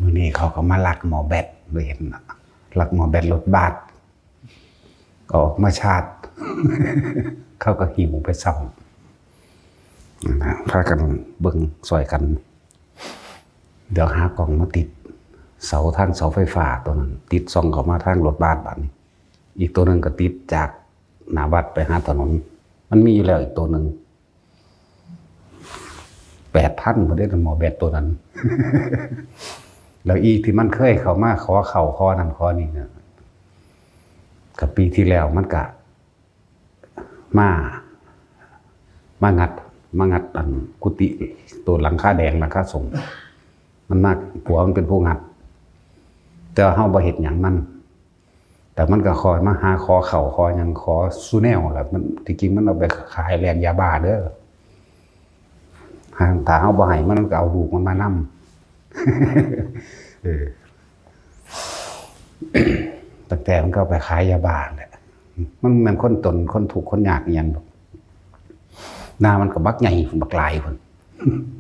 มื้อนี้เขาก็มาลักหมอแบตเลยเห็นลักหมอแบตรถบัสก็ออกมาชาร์จ เขาก็หิวไปซ่อมนะพากันเบิ่งซอยกันเดี๋ยวหากล่องมาติดเสาทางเสาไฟฟ้าตัวนั้นติดส่องเข้ามาทางรถบัสบัดนี้อีกตัวหนึ่งก็ติดจากหน้าวัดไปหาถนนมันมีอยู่แล้วอีกตัวหนึ่ง8,000บ่ได้หมอแบตตัวนั้น แล้วอีที่มันเคยเข้ามาขอเข่าคอนั่นคอนี่เนี่ยกับปีที่แล้วมันก็มางัดอันกุฏิตัวหลังคาแดงหลังคาส่งมันมากผัวมันเป็นผู้งัดแต่เฮาบ่เฮ็ดหยังมันแต่มันก็คอยมาหาขอเข่าคอหยังขอซูแนวแหละมันที่จริงมันเอาไปขายแลนยาบ้าเด้อถ้าเฮาบ่ให้มันก็เอาลูกมันมานำ ตั้งแต่มันก็ไปขายยาบ้าแหละมันคนตนคนถูกคนยากอย่างหน้ามันก็บักใหญ่บักลายคน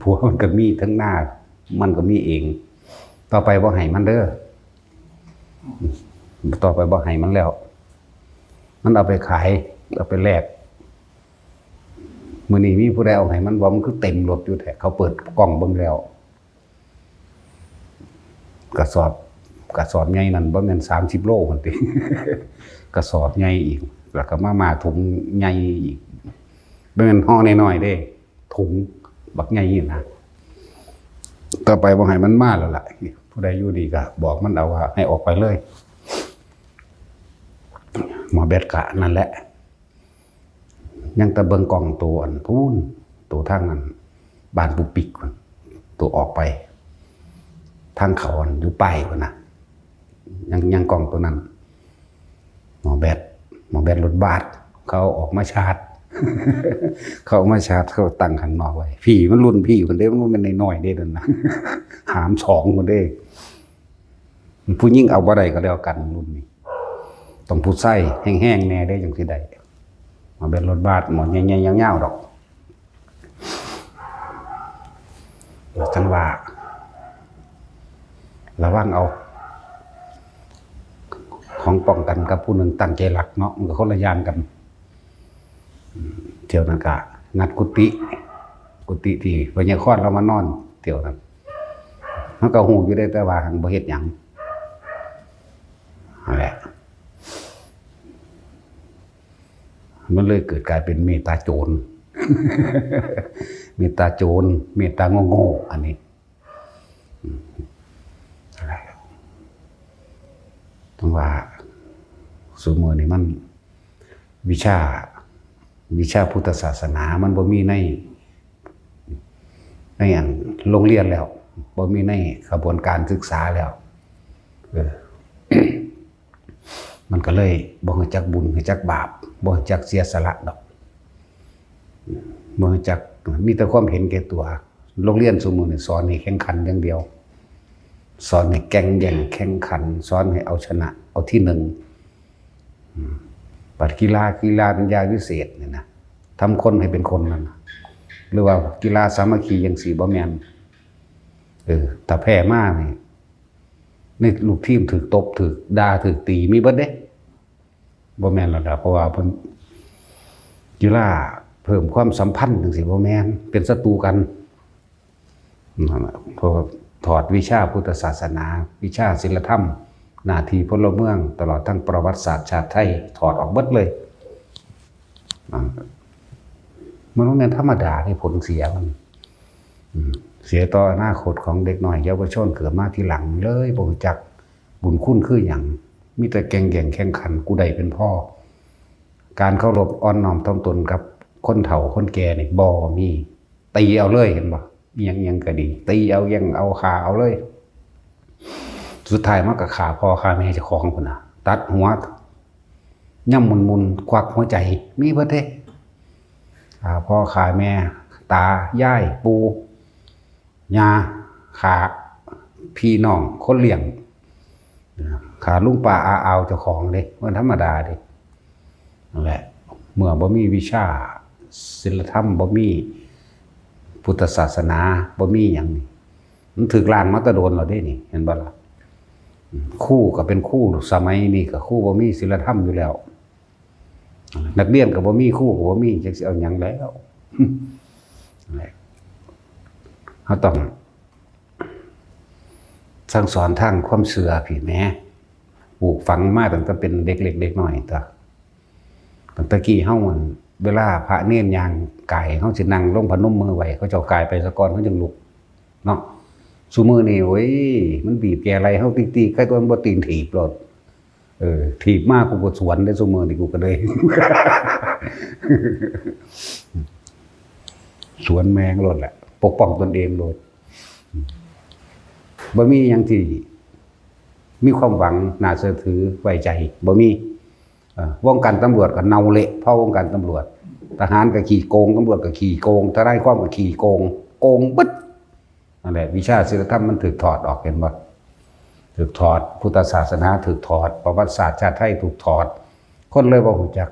ผัวมันก็มีทั้งหน้ามันก็มีเองต่อไปบ่ให้มันเด้อต่อไปบ่ให้มันแล้วมันเอาไปขายเอาไปแลกมื้อนี้มีผู้ใดเอาให้มันบ่มันคือเต็มรถอยู่แท้เขาเปิดกล้องเบิ่งแล้วกระสอบใหญ่นั่นบ่แม่น30 โลพุ่นติ กระสอบใหญ่อีกแล้วก็มาถุงใหญ่อีกบ่แม่นห่อน้อยๆเด้ถุงบักใหญ่นี่นะต่อไปบ่ให้มันมาแล้วล่ะผู้ใดอยู่ดีก็บอกมันเอาว่าให้ออกไปเลยหมอแบตกะนั่นแหละยังตะเบิงกล่องตัวอันพูนตัวทางนั้นบ้านปุปิกตัวออกไปทางเขาอยู่ไปพุ่นน่ะยังกล่องตัวนั้นหมอแบตรถบัสเขาออกมาชาร์จ เขามาชาร์จเขาตั้งข้างนอกไว้พี่มันรุ่นพี่คนเด้มันเป็นน้อยๆเด้นั่นนะ หาม2คนเด้ผู้ยิ่งเอาบ่ได้ก็แล้วกันรุ่นนี้ต้องผู้ใส่แห้งๆแน่ได้จังสิได้มาเป็นรถบัสหมอใหญ่ๆยาวๆดอกจังว่าระวังเอาของป้องกันกับผู้หนึ่งตั้งใจหลักเนาะมันก็คนละอย่างกันเที่ยวนั้นก็งัดกุฏิที่พญาคลอดเรามานอนเที่ยวนั้นมันก็หูอยู่ได้แต่ว่าหังบ่เฮ็ดหยังนั่นแหละมันเลยเกิดกลายเป็นเมตตาโจร เมตตาโจรเมตตาโง่ๆอันนี้อะไรต้องว่าสมมตินี่มันวิชาพุทธศาสนามันบ่มีในอันโรงเรียนแล้วบ่มีในกระบวนการศึกษาแล้วมันก็เลยบ่รู้จักบุญรู้จักบาปบ่รู้จักเสียสละดอกบ่รู้จักมีแต่ความเห็นแก่ตัวโรงเรียนสมมุติสอนให้แข่งขันอย่างเดียวสอนให้แข่งแย่งแข่งขันสอนให้เอาชนะเอาที่หนึ่งปัดกีฬาเป็นยาวิเศษเนี่ยนะทำคนให้เป็นคนนั่นหรือว่ากีฬาสามัคคีอย่างสี่บ่แม่นถ้าแพ้มากนี่ลูกทีมถูกตบถูกด่าถูกตีมีเบิดเด้บ่แม่นแล้วล่ะเพราะว่าเพิ่นกีฬาเพิ่มความสัมพันธ์จังซี่บ่แม่นเป็นศัตรูกันเพราะถอดวิชาพุทธศาสนาวิชาศีลธรรมหน้าที่พลเมืองตลอดทั้งประวัติศาสตร์ชาติไทยถอดออกเบิดเลยมันบ่แม่นธรรมดาที่ผลเสียมันเสียต่ออนาคตของเด็กน้อยเยาวชนเกิดมาทีหลังเลยบ่รู้จักบุญคุณคือหยังมีแต่แข่งแข่งขันกูได้เป็นพ่อการเคารพอ่อนน้อมถ่อมตนกับคนเฒ่าคนแก่นี่บ่มีตีเอาเลยเห็นบ่ยังก็ดีตีเอายังเอาขาเอาเลยสุดท้ายมันก็ขาพ่อขาแม่เจ้าของพุ่นน่ะตัดหัวย่ำมุนควักหัวใจมีเบิดเด้ขาพ่อขาแม่ตายายปู่ย่าขาพี่น้องคนเลี้ยงขาลุงป้าอาเอาเจ้าของเด้มันธรรมดาเด้นั่นแหละเมื่อบ่มีวิชาศีลธรรมบ่มีพุทธศาสนาบ่มีหยังนี่ มันถึกล้างมาแตะโดนเราได้นี่เห็นบ่ล่ะคู่ก็เป็นคู่สมัยนี้ก็คู่บ่มีศีลธรรมอยู่แล้วนักเรียนก็บ่มีคู่ก็บ่มีจักสิเอาหยังแล้วเฮาต้องสั่งสอนทางความเชื่อพี่แม่ปลูกฝังมาตั้งแต่เป็นเด็กเล็กเด็กน้อยตั้งแต่กี้เฮามันเวลาพระเนรย่างกายเฮาสินั่งลงพนมมือไว้เขาเจ้ากายไปซะก่อนเฮาจึงลุกเนาะซุมื้อนี้โอ้ยมันบีบแกอะไรเฮาตีๆใกล้ตัวมันบ่ตีนถีบโลดถีบมากกูก็สวนได้ซุมื้อนี้กูก็เลย สวนแมงโลดแหละปกป้องตนเองโลดบ่มีหยังที่มีความหวังน่าเชื่อถือไว้ใจบ่มีวงการตำรวจก็เน่าเละเพราะวงการตำรวจทหารก็ขี้โกงตำรวจก็ขี้โกงทนายความก็ขี้โกงโกงปึ๊ดนั่นแหละวิชาศีลธรรมมันถูกถอดออกเห็นบ่ถูกถอดพุทธศาสนาถูกถอดประวัติศาสตร์ชาติไทยถูกถอดคนเลยบ่รู้จัก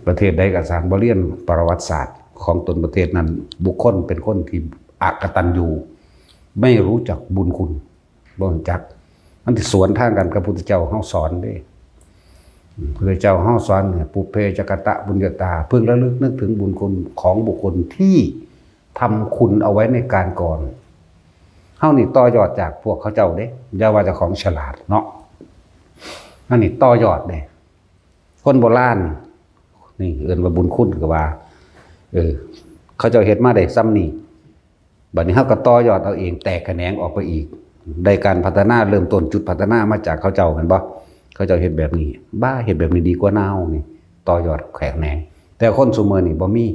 ประเทศใดก็สร้างบ่เรียนประวัติศาสตร์ของตนประเทศนั้นบุคคลเป็นคนที่อกตัญญูไม่รู้จักบุญคุณบ่รู้จักมันที่สวนทางกันกับพุทธเจ้าเฮาสอนเด้พระเจ้าเฮาสอนเนี่ยปุเพจกตะบุญญาตาเพิ่งระลึกนึกถึงบุญคุณของบุคคลที่ทำคุณเอาไว้ในการก่อนเฮานี่ต่อยอดจากพวกเขาเจ้าเด้อย่าว่าเจ้าของฉลาดเนาะอันนี้ต่อยอดเด้คนโบราณนี่เอิ้นว่าบุญคุณก็ว่าเขาเจ้าเฮ็ดมาได้ซ้ำนี่บัดนี้เฮาก็ต่อยอดเอาเองแตกแขนงออกไปอีกได้การพัฒนาเริ่มต้นจุดพัฒนามาจากเขาเจ้าแม่นบ่เขาเจ้าเฮ็ดแบบนี้บ้าเฮ็ดแบบนี้ดีกว่าเนานี่ต่อยอดแขกแหนงแต่คนซุมื้อนี่บ่มี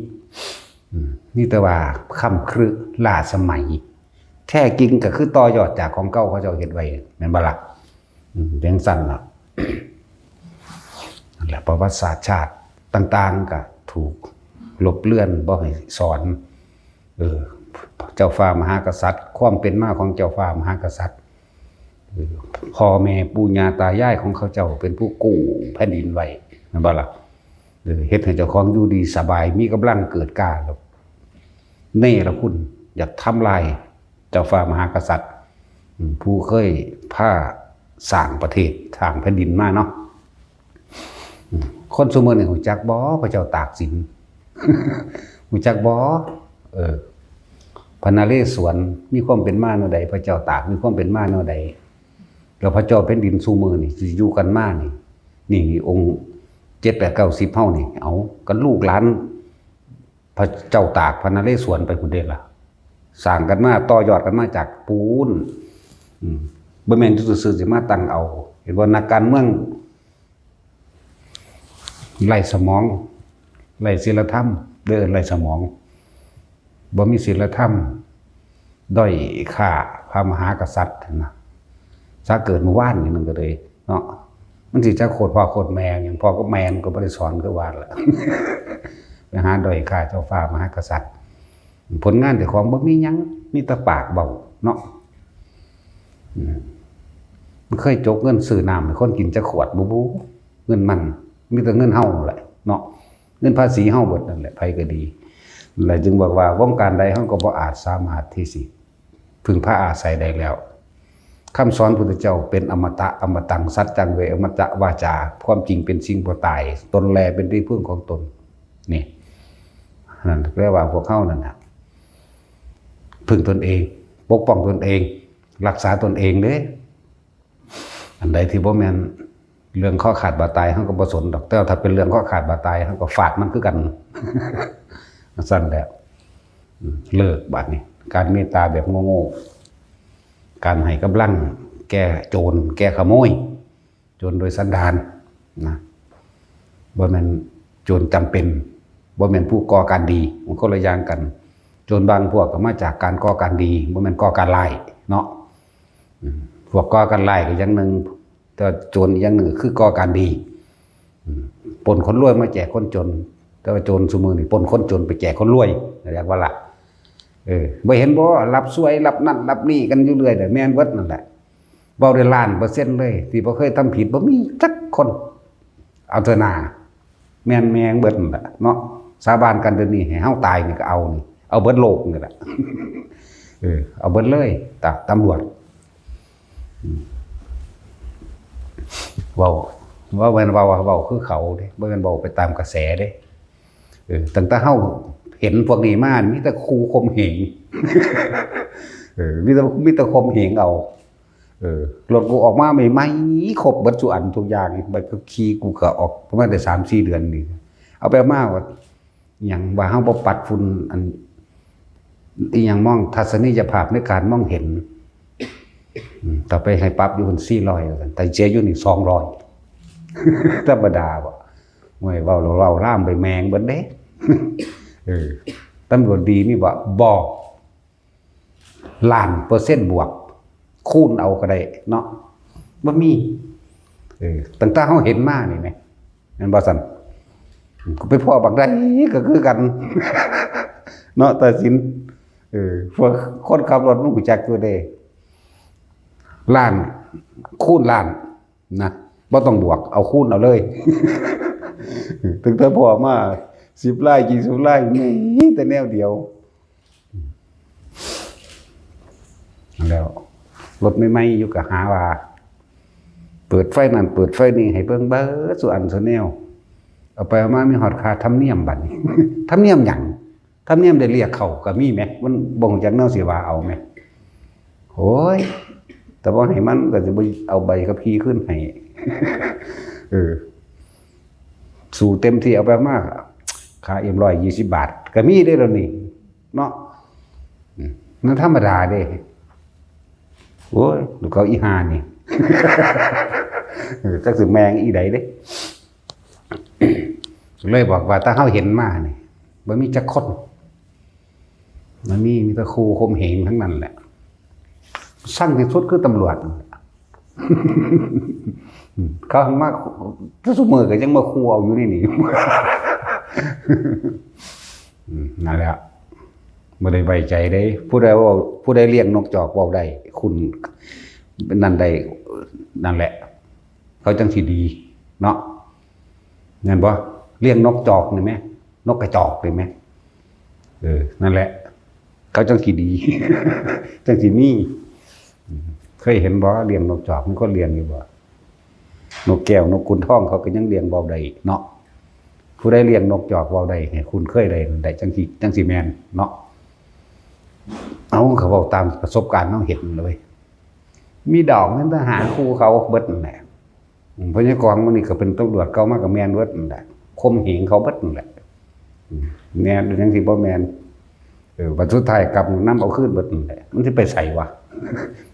นี่แต่ว่าค่ำครึล้าสมัยแท้จริงก็คือต่อยอดจากของเก่าเขาเจ้าเฮ็ดไว้แม่นบ่ล่ะจังซั่นล่ะนั่นแหละประวัติศาสตร์ชาติต่างๆก็ถูกลบเลือนบ่ให้สอนเจ้าฟ้ามหากษัตริย์ความเป็นมาของเจ้าฟ้ามหากษัตริย์พ่อแม่ปู่ย่าตายายของเขาเจ้าเป็นผู้กู้แผ่นดินไว้นั่นบ่ล่ะเฮ็ดให้เจ้าของอยู่ดีสบายมีกำลังเกิดกล้าแล้วเน่ละคุณอยากทำลายเจ้าฟ้ามหากษัตริย์ผู้เคยพาสร้างประเทศสร้างแผ่นดินมาเนาะคนซุมื้อนี้รู้จักบ่พระเจ้าตากสิน รู้จักบ่พระนเรศวรมีความเป็นมาแนวใดพระเจ้าตากมีความเป็นมาแนวใดแล้วพระเจ้าแผ่นดินซุมื้อนี่สิอยู่กันมานี่องค์7 8 9 10เฮานี่เอากันลูกหลานพระเจ้าตากพระนเรศวรไปพุ่นเด้ล่ะสร้างกันมาต่อยอดกันมาจากปูนบ่แม่นซื่อๆสิมาตั้งเอาเห็นว่านักการเมืองไร้สมองไร้ศีลธรรมเด้อไร้สมองบ่มีศีลธรรมด้อยค่าพระมหากษัตริย์นะถ้าเกิดเมื่อวานนี่มันก็เลยเนาะมันสิจะโคตรพ่อโคตรแม่อย่างพ่อก็แม่ก็บ่ได้สอนก็ว่าล่ะ ไปหาด้อยค่าเจ้าฟ้ามหากษัตริย์ผลงานแต่ของบ่มีหยังมีแต่ปากเบาเนาะมันเคยจกเงินซื้อน้ำให้คนกินจะขวดบูเงินมันมีแต่เงินเฮาแหละเนาะเงินภาษีเฮาเบิดนั่นแหละไผก็ดีและจึงบอกว่าวงการใดเฮาก็บ่อาจสามารถที่สิพึ่งพาอาศัยได้แล้วคำสอนพุทธเจ้าเป็นอมตะอมตังสัจจังเวอมตะวาจาความจริงเป็นสิ่งบ่ตายตนแลเป็นที่พึ่งของตนนี่นั่นแปลว่าพวกเฮานั่นน่ะพึ่งตนเองปกป้องตนเองรักษาตนเองเด้อันใดที่บ่แม่นเรื่องข้อขาดบาดตายเฮาก็บ่สนดอกแต่ถ้าเป็นเรื่องข้อขาดบาดตายเฮาก็ฟาดมันคือกัน สั่นแล้วเลิกบัดนี้การเมตตาแบบโง่ๆการให้กำลังแก้โจรแก้ขโมยโจรโดยสันดานนะบ่แม่นโจรจำเป็นบ่แม่นผู้ก่อการดีมันคนละอย่างกันโจรบางพวกก็มาจากการก่อการดีบ่แม่นก่อการร้ายเนาะพวกก่อการร้ายก็อย่างนึงแต่โจรอย่างนึงคือก่อการดีปล้นคนรวยมาแจกคนจนแต่ว่าโจรซุมื้อนี่ปล้นคนจนไปแจกคนรวยเรียกว่าล่ะบ่เห็นบ่รับสวยรับนั่นรับนี่กันอยู่เรื่อยแต่แม่นเบิดนั่นแหละเว้าได้1,000%เลยที่บ่เคยทำผิดบ่มีจักคนเอาเถอะนาแม่นแมงเบิดนั่นแหละเนาะสาบานกันเดี๋ยวนี้ให้เฮาตายนี่ก็เอานี่เอาเบิดโลกนี่แหละ เอาเบิดเลยตำรวจเว้าเว้นเว้าคือเขาเด้บ่แม่นเว้าไปตามกระแสเด้ตั้งแต่เฮาเห็นพวกนี้มามีแต่ครูข่มเหงมีแต่ข่มเหงเอารถกูออกมาใหม่ๆครบเบิดทุกอันทุกอย่างใบขับขี่กูก็ออกประมาณได้ 3-4 เดือนนี่เอาไปมาว่าหยังว่าเฮาบ่ปัดฝุ่นอันอีหยังมองทัศนียภาพในการมองเห็นต่อไปให้ปรับอยู่บน400แล้วกันแต่เจอยู่นี่200ธรรมดาบ่เมื่อเว้าล่ามไปแมงเบิดเด้ตำรวจดีมีบ่ล้านเปอร์เซ็นต์บวกคูณเอาก็ได้เนาะบ่มีตั้งแต่เฮาเห็นมานี่แหมนั่นบ่ซั่นก็ไปพ่อบักได้ก็คือกันเนาะตัดสินพวกคนขับรถมันรู้จักตัวเด้ล้านคูณล้านนะบ่ต้องบวกเอาคูณเอาเลยถึงแต่พ่อมา10 ไร่20 ไร่นี่แต่แนวเดียวแล้วรถใหม่ๆอยู่ก็หาว่าเปิดไฟนั่นเปิดไฟนี่ให้เบิ่งเบิดสุอันสุแนวเอาไปมามีฮอดค่าธรรมเนียมบัดนี้ธรรมเนียมหยังธรรมเนียมได้เรียกเขาก็มีแหมมันบ่งจากแนวสิว่าเอาแหมโอ้ยแต่บ่ให้มันก็สิบ่เอาใบขับขี่ขึ้นให้สู่เต็มที่เอาไปมากค่าเอ็ม120 บาทก็มีได้แล้วนี่เนาะนั่นธรรมดาเด้โอ้ยลูกเขาอีห่านี่จักสิแมงอีใดเด้เลยบอกว่าถ้าเฮาเห็นมานี่บ่มีจักคนมันมีแต่ครูข่มเหงทั้งนั้นแหละสั่งที่สุดคือตำรวจเขาหังมากทุกมื้อก็ยังมาคูเอาอยู่นี่นั่นแหละบ่ได้ไว้ใจได้ผู้ใดเลี้ยงนกจอกเว้าได้คุณนั่นได้นั่นแหละเขาจังสิดีเนาะแม่นบ่เลี้ยงนกจอกนี่แม่นกกระจอกนี่แม่นั่นแหละเขาจังสิดีจังสิมีเคยเห็นบ่เลี้ยงนกจอกมันก็เลี้ยงอยู่บ่นกแก้วนกขุนทองเขาก็ยังเลี้ยงเว้าได้เนาะผู้ใดเลี้ยงนกจอกเว้าได้ให้คุณเคยได้จังสิแม่นเนาะเอาเขาเว้าตามประสบการณ์เฮาเห็นเลยมีดอกนั้นทหารคู่เขาเบิดนั่นแหละพญากรมันนี่ก็เป็นตำรวจเก่ามาก็แม่นเบิดนั่นแหละข่มเหงเขาเบิดนั่นแหละแม่นจังสิบ่แม่นบัดสุดท้ายกำนำเอาคืนเบิดนั่นแหละมันสิไปใส่วะ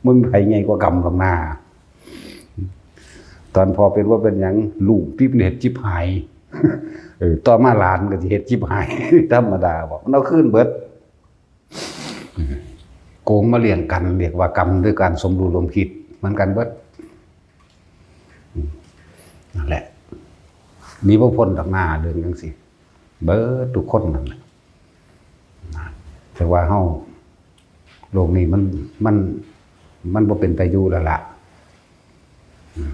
มึงไผใหญ่กว่ากำกับหน้าตอนพอเป็นว่าเป็นหยังลูกที่เป็นเฮ็ดจิบหายต่อมาหลานก็สิเฮ็ดจิบหายธรรมดาบ่มันเอาคืนเบิดโกงมาเลี้ยงกันเรียกว่ากรรมด้วยการสมรู้ร่วมคิดมันกันเบิดนั่นแหละมีบ่พ้นดอกหน้าเรื่องจังซี่เบิดทุกคนนั่นแหละแต่ว่าเฮาโลกนี้มันบ่เป็นตาอยู่แล้วล่ะ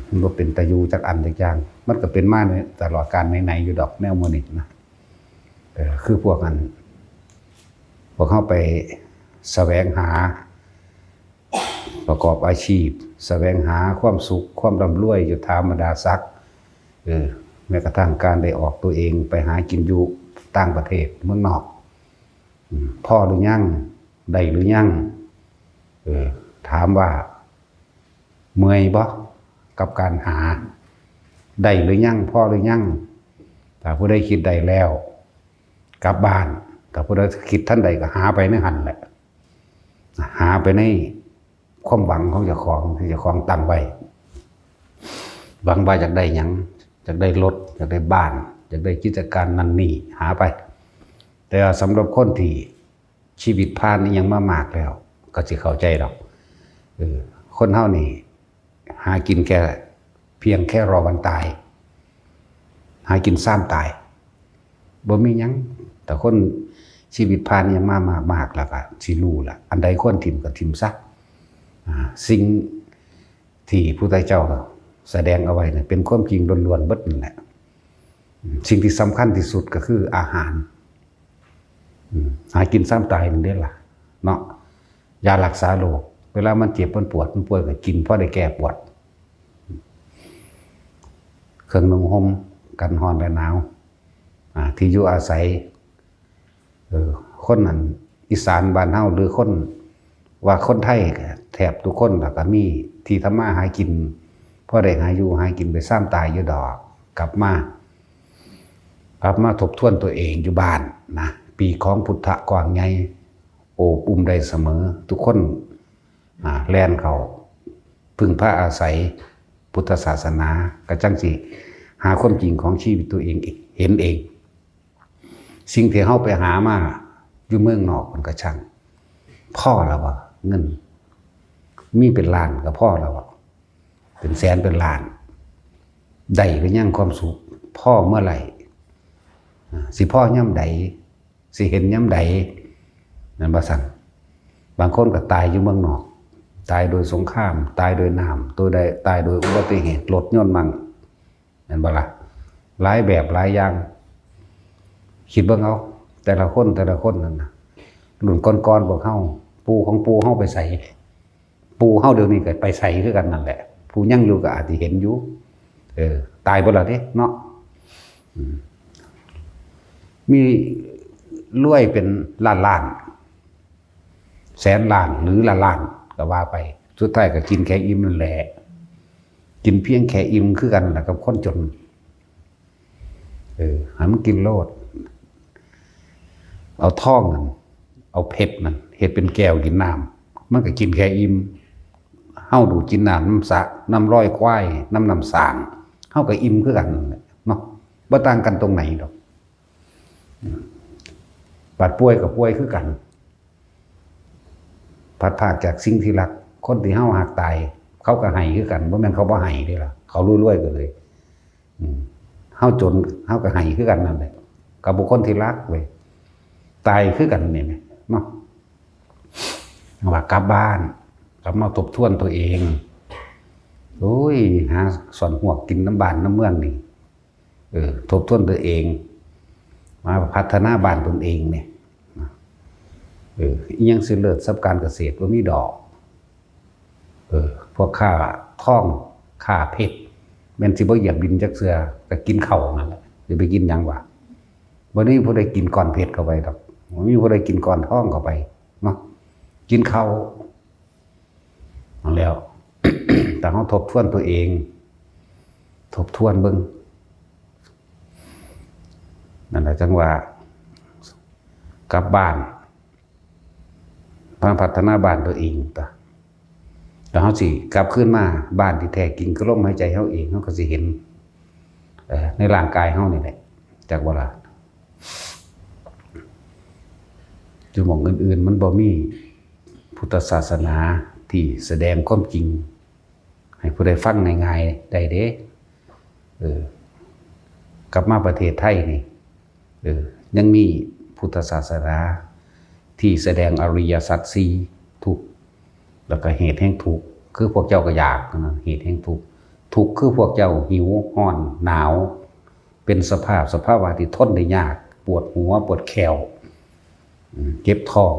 มันบ่เป็นตาอยู่จักอันจักอย่างมันก็เป็นมาในตลอดกาลไหนๆอยู่ดอกแนวมื้อนี้นะคือพวกเฮาไปแสวงหาประกอบอาชีพแสวงหาความสุขความร่ำรวยอยู่ธรรมดาศักดิ์แม้กระทั่งการได้ออกตัวเองไปหากินอยู่ต่างประเทศเมืองนอกพ่อหรือยังได้หรือยังถามว่าเมื่อยบ่กับการหาได้หรือยังพ่อหรือยังถ้าผู้ใดคิดได้แล้วกลับบ้านถ้าผู้ใดคิดท่านใดก็หาไปในหันแหละหาไปในความหวังของเจ้าของที่เจ้าของตั้งไว้หวังว่าอยากได้หยังอยากได้รถอยากได้บ้านอยากได้กิจการนั่นนี่หาไปแต่สำหรับคนที่ชีวิตผ่านนี่ยังมามากแล้วก็สิเข้าใจดอกคนเฮานี่หากินแค่เพียงแค่รอวันตายหากินซ้ำตายบ่มีหยังแต่คนชีวิตผ่านยังมากแล้วก็สิรู้ล่ะอันใดควรทิ่มก็ทิ่มซะสิ่งที่พระพุทธเจ้าแสดงเอาไว้เนี่ยเป็นความจริงล้วนๆเบิดนั่นแหละสิ่งที่สำคัญที่สุดก็คืออาหารหากินซ้ำตายนั่นเด้ล่ะเนาะ ยารักษาโรคเวลามันเจ็บมันปวดมันป่วยก็กินเพราะได้แก้ปวดเครื่องนุ่งห่มกันร้อนและหนาวที่อยู่อาศัยคนนั้นอีสานบ้านเฮาหรือคนว่าคนไทยแถบทุกคนแล้วก็มีที่ทำมาหากินพอได้หาอยู่หากินไปซ้ำตายอยู่ดอกกลับมาทบทวนตัวเองอยู่บ้านนะปีของพุทธะกว้างใหญ่โอบอุ้มได้เสมอทุกคนแลนเขาพึ่งพระอาศัยพุทธศาสนากระจังสิหาความจริงของชีวิตตัวเองเห็นเองสิ่งที่เฮาไปหามาอยู่เมืองนอกมันก็ช่างพ่อแล้วว่าเงินมีเป็นล้านก็พ่อแล้วว่าเป็นแสนเป็นล้านได้ก็ยังความสุขพ่อเมื่อไหร่สิพ่อย่ำใดสิเห็นย่ำใดนั่นบ่สั่นบางคนก็ตายอยู่เมืองนอกตายโดยสงครามตายโดยน้ำตัวใดตายโดยอุบัติเหตุรถยนต์มั่งนั่นบ่ล่ะหลายแบบหลายอย่างคิดเบิ่งเอาแต่ละคนนั่นนะรุ่นก่อนๆพวกเฮาปู่ของปู่เฮาไปใส่ปู่เฮาเดี๋ยวนี้ก็ไปใส่คือกันนั่นแหละผู้ยังอยู่ก็อาจสิเห็นอยู่ตายบ่ล่ะเด้เนาะมีรวยเป็นล้านแสนล้านหรือล้านก็ว่าไปสุดท้ายก็กินแค่อิ่มนั่นแหละกินเพียงแค่อิ่มคือกันแหละกับคนจนให้มันกินโลดเอาท่องนั่นเอาเพชรนั่นเฮ็ดเป็นแก้วกินน้ำมันก็กินแค่อิ่มเฮาดูกินน้ำสะน้ำร้อยควายน้ำสางเฮาก็อิ่มคือกันเนาะบ่ต่างกันตรงไหนดอกบาดป่วยกับป่วยคือกันพัดพากจากสิ่งที่รักคนที่เฮาหักตายเขาก็ให้คือกันบ่แม่นเขาบ่ให้เด้ล่ะเขารวยๆกันเลยเฮาจนเฮาก็ให้คือกันนั่นแหละกับบุคคลที่รักเว้ยตายคือกันนี่เนาะว่ากลับบ้านกลับมาทบทวนตัวเองโอ้ยหาสอนหัวกินน้ำบ้านน้ำเมืองนี่ทบทวนตัวเองมาพัฒนาบ้านตนเองเนี่ยยังสิเลิศทรัพย์การเกษตรว่ามีดอกพวกค่าท่องค่าเพชรแม่นสิบ่เหยียบดินจักเสือก็กินเข่านั่นแหละจะไปกินยังวะวันนี้ผู้ใดกินก่อนเพชรเข้าไปดอกวันนี้ผู้ใดกินก่อนท่องเข้าไปเนาะกินเข่าแล้ว แต่เขาทบทวนตัวเองทบทวนเบิ่งนั่นแหละจังว่ากลับบ้านพัฒนาบ้านตัวเองแต่เขาสิกลับขึ้นมาบ้านที่แท้จริงก็ลมหายใจเขาเองเขาก็สิเห็นในร่างกายเขานี่แหละจากเวลาจุดหม่องอื่นๆมันบ่มีพุทธศาสนาที่แสดงความจริงให้ผู้ใดฟังง่ายๆได้เด้กลับมาประเทศไทยนี่ยังมีพุทธศาสนาที่แสดงอริยสัจสี่ทุกข์แล้วก็เหตุแห่งทุกข์คือพวกเจ้าก็อยากนะเหตุแห่งทุกข์ทุกข์คือพวกเจ้าหิวห้อนหนาวเป็นสภาวะที่ทนได้ยากปวดหัวปวดแขวเจ็บท้อง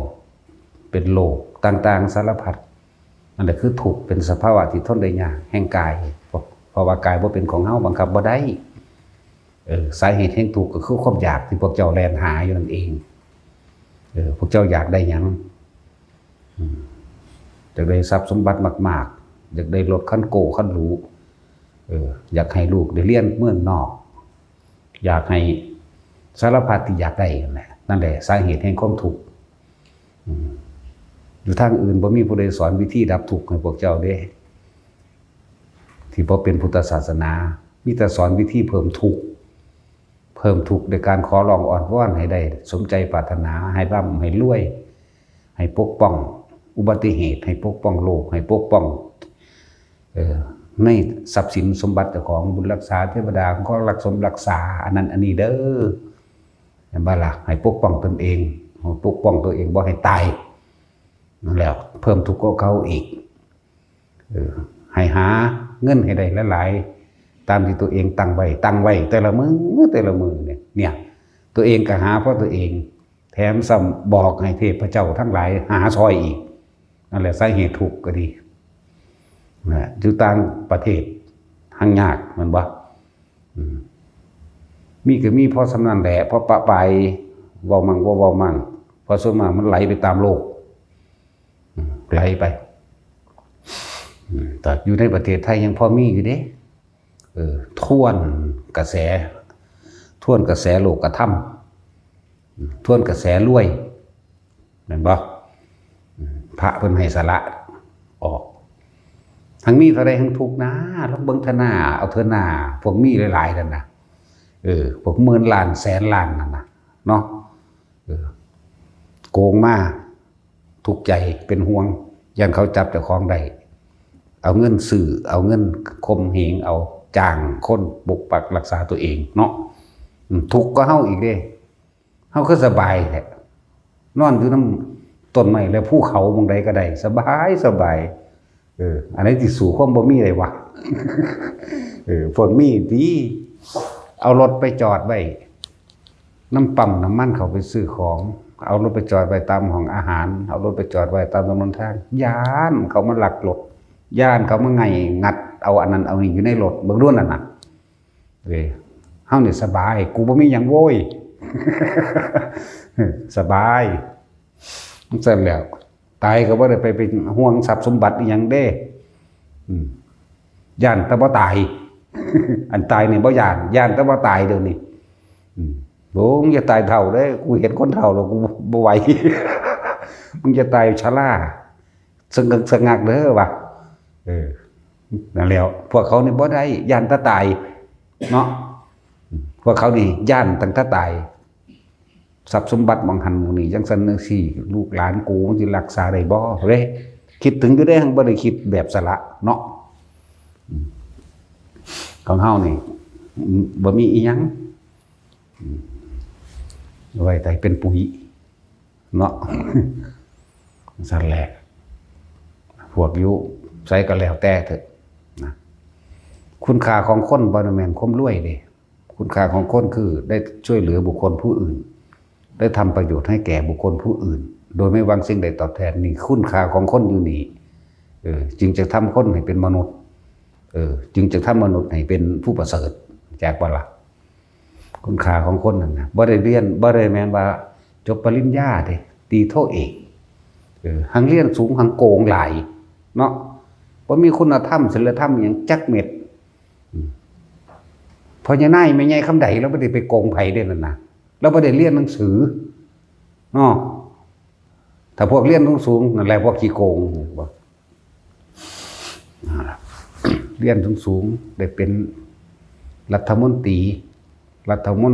เป็นโรคต่างๆสารพัดนั่นแหละคือทุกข์เป็นสภาวะที่ทนได้ยากแห่งกายเพราะว่ากายบ่เป็นของเฮาบังคับบ่ได้สาเหตุแห่งทุกข์ก็คือความอยากที่พวกเจ้าแลนหาอยู่นั่นเองพวกเจ้าอยากได้หยังอยากได้ทรัพย์สมบัติมากๆอยากได้รถคันโก้คันหรูอยากให้ลูกได้เรียนเมืองนอกอยากให้สารพัดที่อยากได้นั่นแหละสาเหตุแห่งความทุกข์อยู่ทางอื่นบ่มีผู้ใดสอนวิธีดับทุกข์ให้พวกเจ้าเด้ที่บ่เป็นพุทธศาสนามีแต่สอนวิธีเพิ่มทุกข์โดยการขอร้องอ่อนวอนให้ได้สมใจปรารถนาให้ร่ำให้รวยให้ปกป้องอุบัติเหตุให้ปกป้องโลกให้ปกป้องในทรัพย์สินสมบัติของบุญรักษาเทวดาของรักสมรักษาอันนั้นอันนี้เด้อเห็นบ่ล่ะให้ปกป้องตนเองปกป้องตัวเองบ่ให้ตายนั่นแหละเพิ่มทุกข์ก็เขาอีกให้หาเงินให้ได้หลายๆตามที่ตัวเองตั้งไว้แต่ละมือเนี่ยตัวเองก็หาเพราะตัวเองแถมซ้ำบอกให้เทพเจ้าทั้งหลายหาซอยอีก นั่นแหละสาเหตุทุกข์ก็ดีนะอยู่ต่างประเทศหังยากมันบ่มีก็มีพอสำนันแหละพอปะไปเว้ามั่งบ่เว้ามั่งพอส่วนมากมันไหลไปตามโลกไหลไปแต่อยู่ในประเทศไทยยังพอมีอยู่เด้ท่วนกระแสโลกธรรมท่วนกระแสรวยนั่นบ่พระเพิ่นให้สละออกทั้งมีเท่าใดทั้งทุกนะแล้วเบิ่งทนาเอาเถอะหน้าพวกมีหลายๆนั่นน่ะพวกหมื่นล้านแสนล้านนั่นน่ะเนาะโกงมาทุกข์ใจเป็นห่วงยันเขาจับเจ้าของได้เอาเงินสื่อเอาเงินข่มเหงเอาจ้างคนปกปักรักษาตัวเองเนาะทุกข์ก็เฮาอีกเด้เฮาคือสบายแท้นอนอยู่น้ำต้นไม้แล้วภูเขามองใดก็ได้สบายอันนี้ที่สู่ความบ่มีได้วะฝนมีดีเอารถไปจอดไว้น้ำปั๊มน้ำมันเขาไปซื้อของเอารถไปจอดไว้ตามห้องอาหารเอารถไปจอดไว้ตามถนนทางย่านเขามาหลักรถย่านเขามาไงงัดเอาอันนั้นเอานี่อยู่ในรถเบิ่งด้วนนั่นน่ะเฮานี่สบายกูบ่มีหยังโว้ย สบายมันเสร็จแล้วตายก็บ่ได้ไปเป็นห่วงทรัพย์สมบัติอีหยังเด้ย่านแต่บ่ตาย อันตายนี่บ่ย่านแต่บ่ตายเดี๋ยวนี้โบ่มึงจะตายเฒ่าเด้กูเห็นคนเฒ่าแล้วกูบ่ไหว มึงจะตายชราสงักเด้อว่ะนั่นแล้วพวกเขานี่บ่ได้ย่านแต่ตายเนาะพวกเขานี่ย่านตั้งแต่ตายทรัพย์สมบัติบางหันหมู่นี้จังซั่นจังซี่ลูกหลานกูมันสิรักษาได้บ่เด้คิดถึงอยู่ได้หังบ่ได้คิดแบบสละเนาะของเฮานี่บ่มีอีหยังไว้แต่เป็นปุ๋ยเนาะสั่นแหละพวกอยู่ใส่ก็แล้วแต่เถอะนะคุณค่าของคนบ่แม่นความรวยเด้คุณค่าของคนคือได้ช่วยเหลือบุคคลผู้อื่นได้ทำประโยชน์ให้แก่บุคคลผู้อื่นโดยไม่หวังสิ่งใดตอบแทนนี่คุณค่าของคนอยู่นี่จึงจะทำคนให้เป็นมนุษย์จึงจะทำมนุษย์ให้เป็นผู้ประเสริฐจากบ่ล่ะคุณค่าของคนนั่นนะบ่ได้เรียนบ่ได้แม่นว่าจบปริญญาเด้ตีโทเอกหังเรียนสูงหังโกงหลายเนาะบ่มีคุณธรรมศีลธรรมหยังจักเม็ดพอยายนายแม่ใหญ่คำใดแล้วบ่ได้ไปโกงไผเด้นั่นน่ะแล้วบ่ได้เรียนหนังสือเนาะถ้าพวกเรียนสูงนั่นแหละพวกขี้โกงบ่เรียนสูงได้เป็นรัฐมนตรี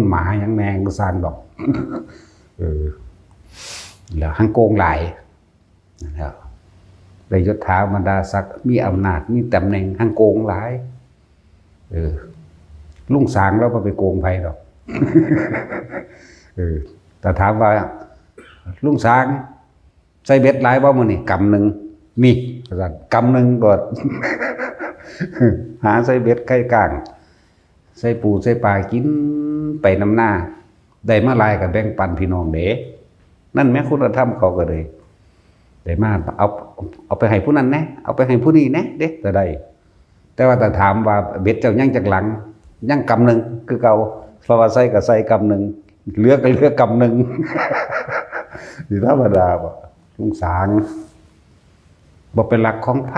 หมาหยังแมงก็ซานดอกแล้วหังโกงหลายนะครับได้ยศถาบรรดาศักดิ์มีอำนาจมีตำแหน่งหังโกงหลายลุงสางแล้วไปโกงไผดอกแต่ถามว่าลุงสางใส่เบ็ดหลายบ่มื้อนี้กำนึงมีซั่นกำนึงโดด หาใส่เบ็ดไก่ก้างใส่ปูใส่ปลากินไปน้ำหน้าได้มาหลายก็แบ่งปันพี่น้องเด้นั่นแม้คุณธรรมเขาก็เลยได้มาเอาไปให้ผู้นั้นแน่เอาไปให้ผู้นี้แน่เด้ก็ได้แต่ว่าแต่ถามว่าเบ็ดเจ้ายังจากหลังยังกำนึงคือเก่าเพราะว่าใส่ก็ใส่กำนึงเหลือก็เหลือกำนึง สิธรรมดาบ่ลุงสางบ่เป็นหลักของไผ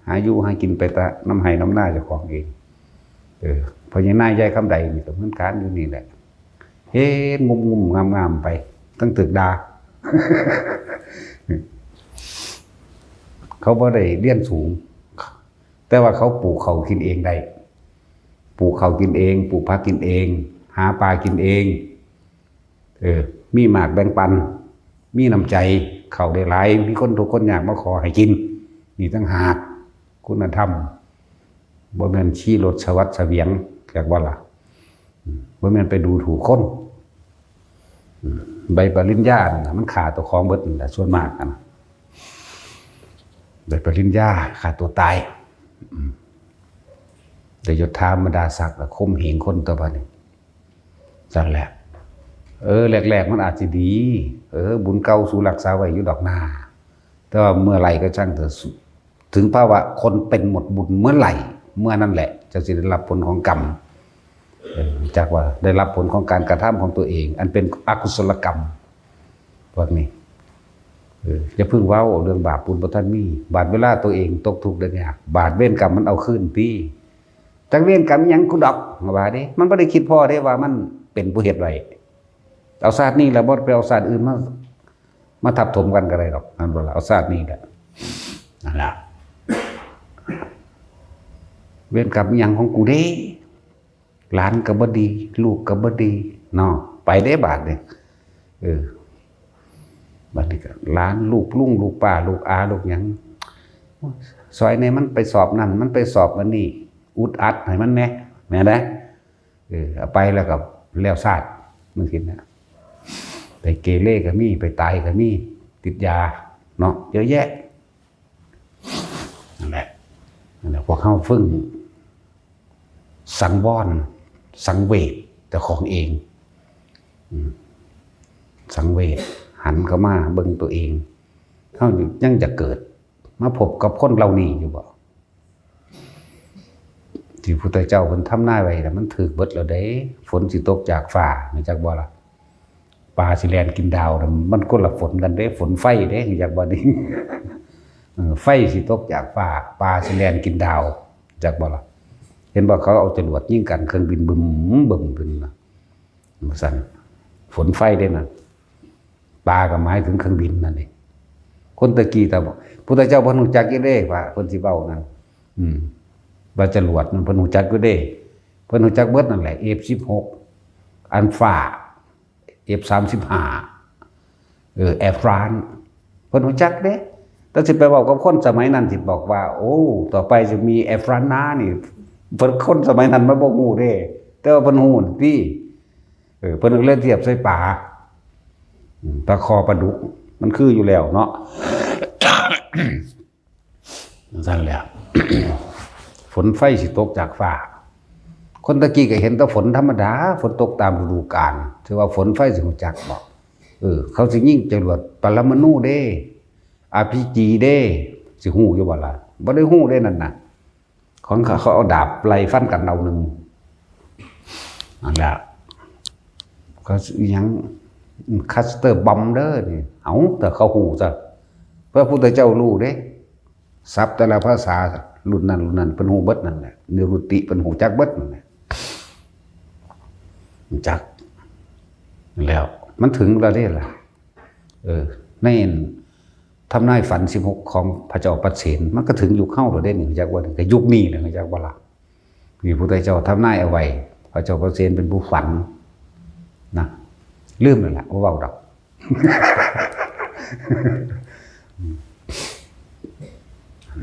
หาอยู่หากินไปตะน้ำไห้น้ำหน้าเจ้าของเองพอยังนายยายคำใดนี่ก็เหมือนกันอยู่นี่แหละเฮ็ดงุ่มๆงามๆไปตั้งตึกดา เขาบ่ได้เรียนสูงแต่ว่าเขาปลูกเขากินเองได้ปลูกเขากินเองปลูกผักกินเองหาปลากินเองมีหมากแบ่งปันมีน้ำใจเขาได้หลายมีคนทุกคนอยากมาขอให้กินนี่ตั้งหากคุณธรรมบ่แม่นชี้รถสวัสดิ์เสวียงจากว่าล่ะบ่แม่นไปดูถูกคนใบปริญญามันขาดตัวของเบิดแต่ส่วนมากนะใบปริญญาขาดตัวตายแต่ยศถาบรรดาศักดิ์ข่มเหงคนตัวบัดนี้สั่นแหละแรกๆมันอาจจะดีบุญเก่าสู่รักษาไว้อยู่ดอกนา แต่ว่าเมื่อไหร่ก็ช่างเถอะถึงภาวะคนเป็นหมดบุญเมื่อไหร่เมื่อนั้นแหละจะได้รับผลของกรรมจากว่าได้รับผลของการกระทำของตัวเองอันเป็นอกุศลกรรมพวกนี้จะพึ่งเว้าเรื่องบาปบุญพระท่านมีบาดเวลาตัวเองตกทุกข์ได้ยากบาดเวรกรรมมันเอาขึ้นพี่จักเวรกรรมยังกูดอกว่าเด้มันไม่ได้คิดพ่อได้ว่ามันเป็นผู้เหตุไรเอาศาสตร์นี้แล้วบ่ไปเอาศาสตร์อื่นมาทับถมกันกันอะไรหรอกนั่นว่าเอาศาสตร์นี้แหละนั่นแหละเวรกรรมยังของกูเด้หลานก็บ่ดีลูกก็บ่ดีเนาะไปได้บาดเนี่ยบาดนี้ก็หลานลูกลุงลูกป้าลูกอาลูกหยังซอยในมันไปสอบนั่นมันไปสอบอันนี้อุดอัดให้มันแน่แม่ได้เอาไปแล้วกับแล้วศาสตร์มันคิดนะไปเกเรก็มีไปตายก็มีติดยาเนาะเยอะแยะนั่นแหละพวกเขาฝึ่งสังวรสังเวชแต่ของเองสังเวชหันเข้ามาเบิ่งตัวเองเขายังจะเกิดมาพบกับคนเหล่านี้อยู่บ่ที่พระพุทธเจ้าเพิ่นทำนายไว้แต่มันถึกเบิดแล้วเด้ฝนสิตกจากฟ้าไม่จักบ่ล่ะปลาสิแล่นกินดาวมันคนละฝนกันเด้ฝนไฟเด้จักบ่นี่ไฟสิตกจากฟ้าปลาสิแล่นกินดาวจักบ่ล่ะเห็นบ่เขาเอาจรวดยิงกันเครื่องบินบึมขึ้นน่ะสั่นฝนไฟเด้นั่นปลาก็หมายถึงเครื่องบินนั่นเองคนตะกี้แต่บอกพุทธเจ้าเพิ่นรู้จักอีเด้ว่าเพิ่นสิเว้านั่นว่าจรวดมันเพิ่นรู้จักอยู่เด้เพิ่นรู้จักเบิดนั่นแหละ F16 อัลฟา F35 แอร์ฟรานซ์เพิ่นรู้จักเด้แต่สิไปเว้ากับคนสมัยนั้นสิบอกว่าโอ้ต่อไปจะมีแอร์ฟรานซ์นะนี่เพิ่นคนสมัยนั้นมันบ่ฮู้เด้แต่ว่าเพิ่นฮู้พี่เพิ่นก็เลยเทียบใส่ปลาคอปลาดุกมันคืออยู่แล้วเนาะ นั่นแหละ ฝนไฟสิตกจากฟ้าคนตะกี้ก็เห็นแต่ฝนธรรมดาฝนตกตามฤดูกาลถือว่าฝนไฟสิรู้จักบอกเขาสิยิงจรวดปรมาณูเด้ RPG เด้สิฮู้อยู่บ่ล่ะบ่ได้ฮู้เด้นั่นน่ะของเขาเอาดาบไล่ฟันกันเอานึงนั่นแหละเขายังคัสเตอร์บอมเด้อนี่เอาแต่เขาฮู้ซะพระพุทธเจ้ารู้เด้ศัพท์แต่ละภาษารุ่นนั้นเพิ่นฮู้เบิดนั่นแหละนิรุตติเพิ่นฮู้จักเบิดนั่นแหละจักแล้วมันถึงแล้วเด้ล่ะในทำนายฝัน16ของพระเจ้าปเสนมันก็ถึงยุคเข้าแล้วเด้นี่จักว่าก็ยุคนี้แหละจักว่าล่ะมีพระพุทธเจ้าทำนายเอาไว้พระเจ้าปเสนเป็นผู้ฝันนะลืมแล้วล่ะว่าเว้าดอก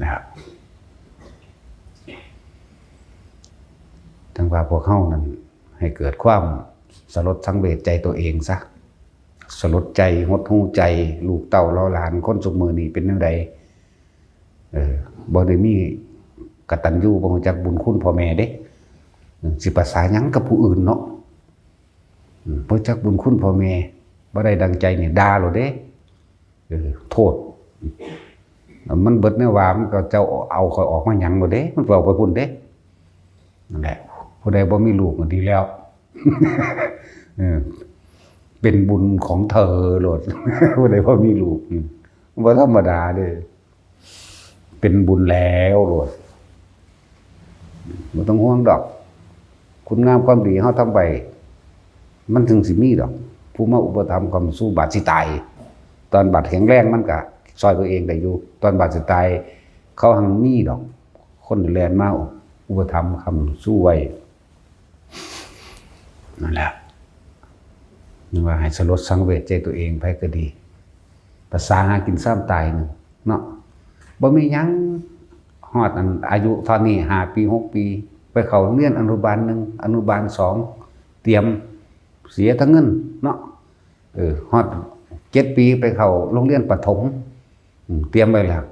นะครับทั้งว่าพวกเข้านั้นให้เกิดความสลดสังเวชใจตัวเองซะสลดใจหดหู่ใจลูกเต้าเราหลานคนสุกมือนี่เป็นจังไดบ่ได้มีกตัญญูบ่รู้จักบุญคุณพ่อแม่เด้สิภาษาหยังกับผู้อื่นเนาะบ่รู้จักบุญคุณพ่อแม่บ่ได้ดังใจนี่ด่าโลดเด้โทษมันเบิดแนวว่ามันก็เจ้าเอาค่อยออกมาหยังบ่เด้มันเว้าไปพุ่นเด้นั่นแหละผู้ใดบ่มีลูกก็ดีแล้วเป็นบุญของเธอโลดผู้ใดบ่มีลูกบ่ธรรมดาเด้เป็นบุญแล้วโลดบ่ต้องห่วงดอกคุณงามความดีเฮาทำไปมันถึงสิมีดอกผู้มาอุปถัมภ์ความสู้บาดสิตายตอนบาดแข็งแรงมันก็ซอยตัวเองได้อยู่ตอนบาดสิตายเขาหังมีดอกคนแลนมาอุปถัมภ์คำสู้ไว้นั่นแหละนี่ว่าให้สลดสังเวชใจตัวเองไปก็ดีภาษาหากินซ้ำตายนึงเนาะบ่มีหยังฮอดอายุตอนนี้5 ปี6 ปีไปเข้าโรงเรียนอนุบาล1อนุบาล2เตรียมเสียทั้งเงินเนาะฮอด7 ปีไปเข้าโรงเรียนประถมเตรียมไว้แล้ว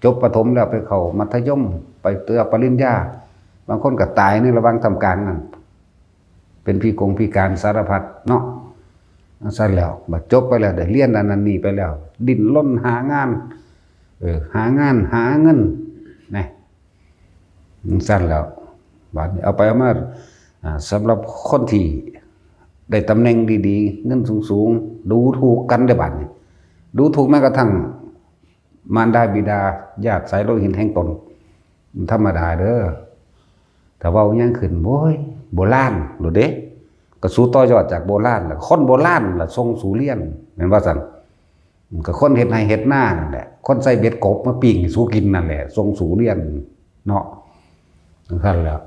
จบประถมแล้วไปเข้ามัธยมไปเตือปริญญาบางคนก็ตายในระหว่างทำการนั่นเป็นพิการสารพัดเนาะซะแล้วบัดจบไปแล้วได้เรียนอันนั้นนี่ไปแล้วดิ้นรนหางาน หางานหาเงินนะสั้นแล้วบาทเอาไปเอามาสำหรับคนที่ได้ตำแหน่งดีๆเงินสูงๆดูถูกกันได้บาดนี้ดูถูกแม้กระทั่งมารดาบิดาญาติสายโลหิตแห่งตนธรรมดาเด้อแต่ว่ายังขึ้นโว้ยโบราณหรือเด้ก็สู้ต่อยอดจากโบราณล่ะคนโบราณล่ะทรงสู่เลี้ยนเห็นว่าสั่นก็คนเฮ็ดไร่เฮ็ดนานั่นแหละคนใส่เบ็ดกบมาปิ้งสู้กินนั่นแหละทรงสู่เลี้ยนเนาะนั่นแหละ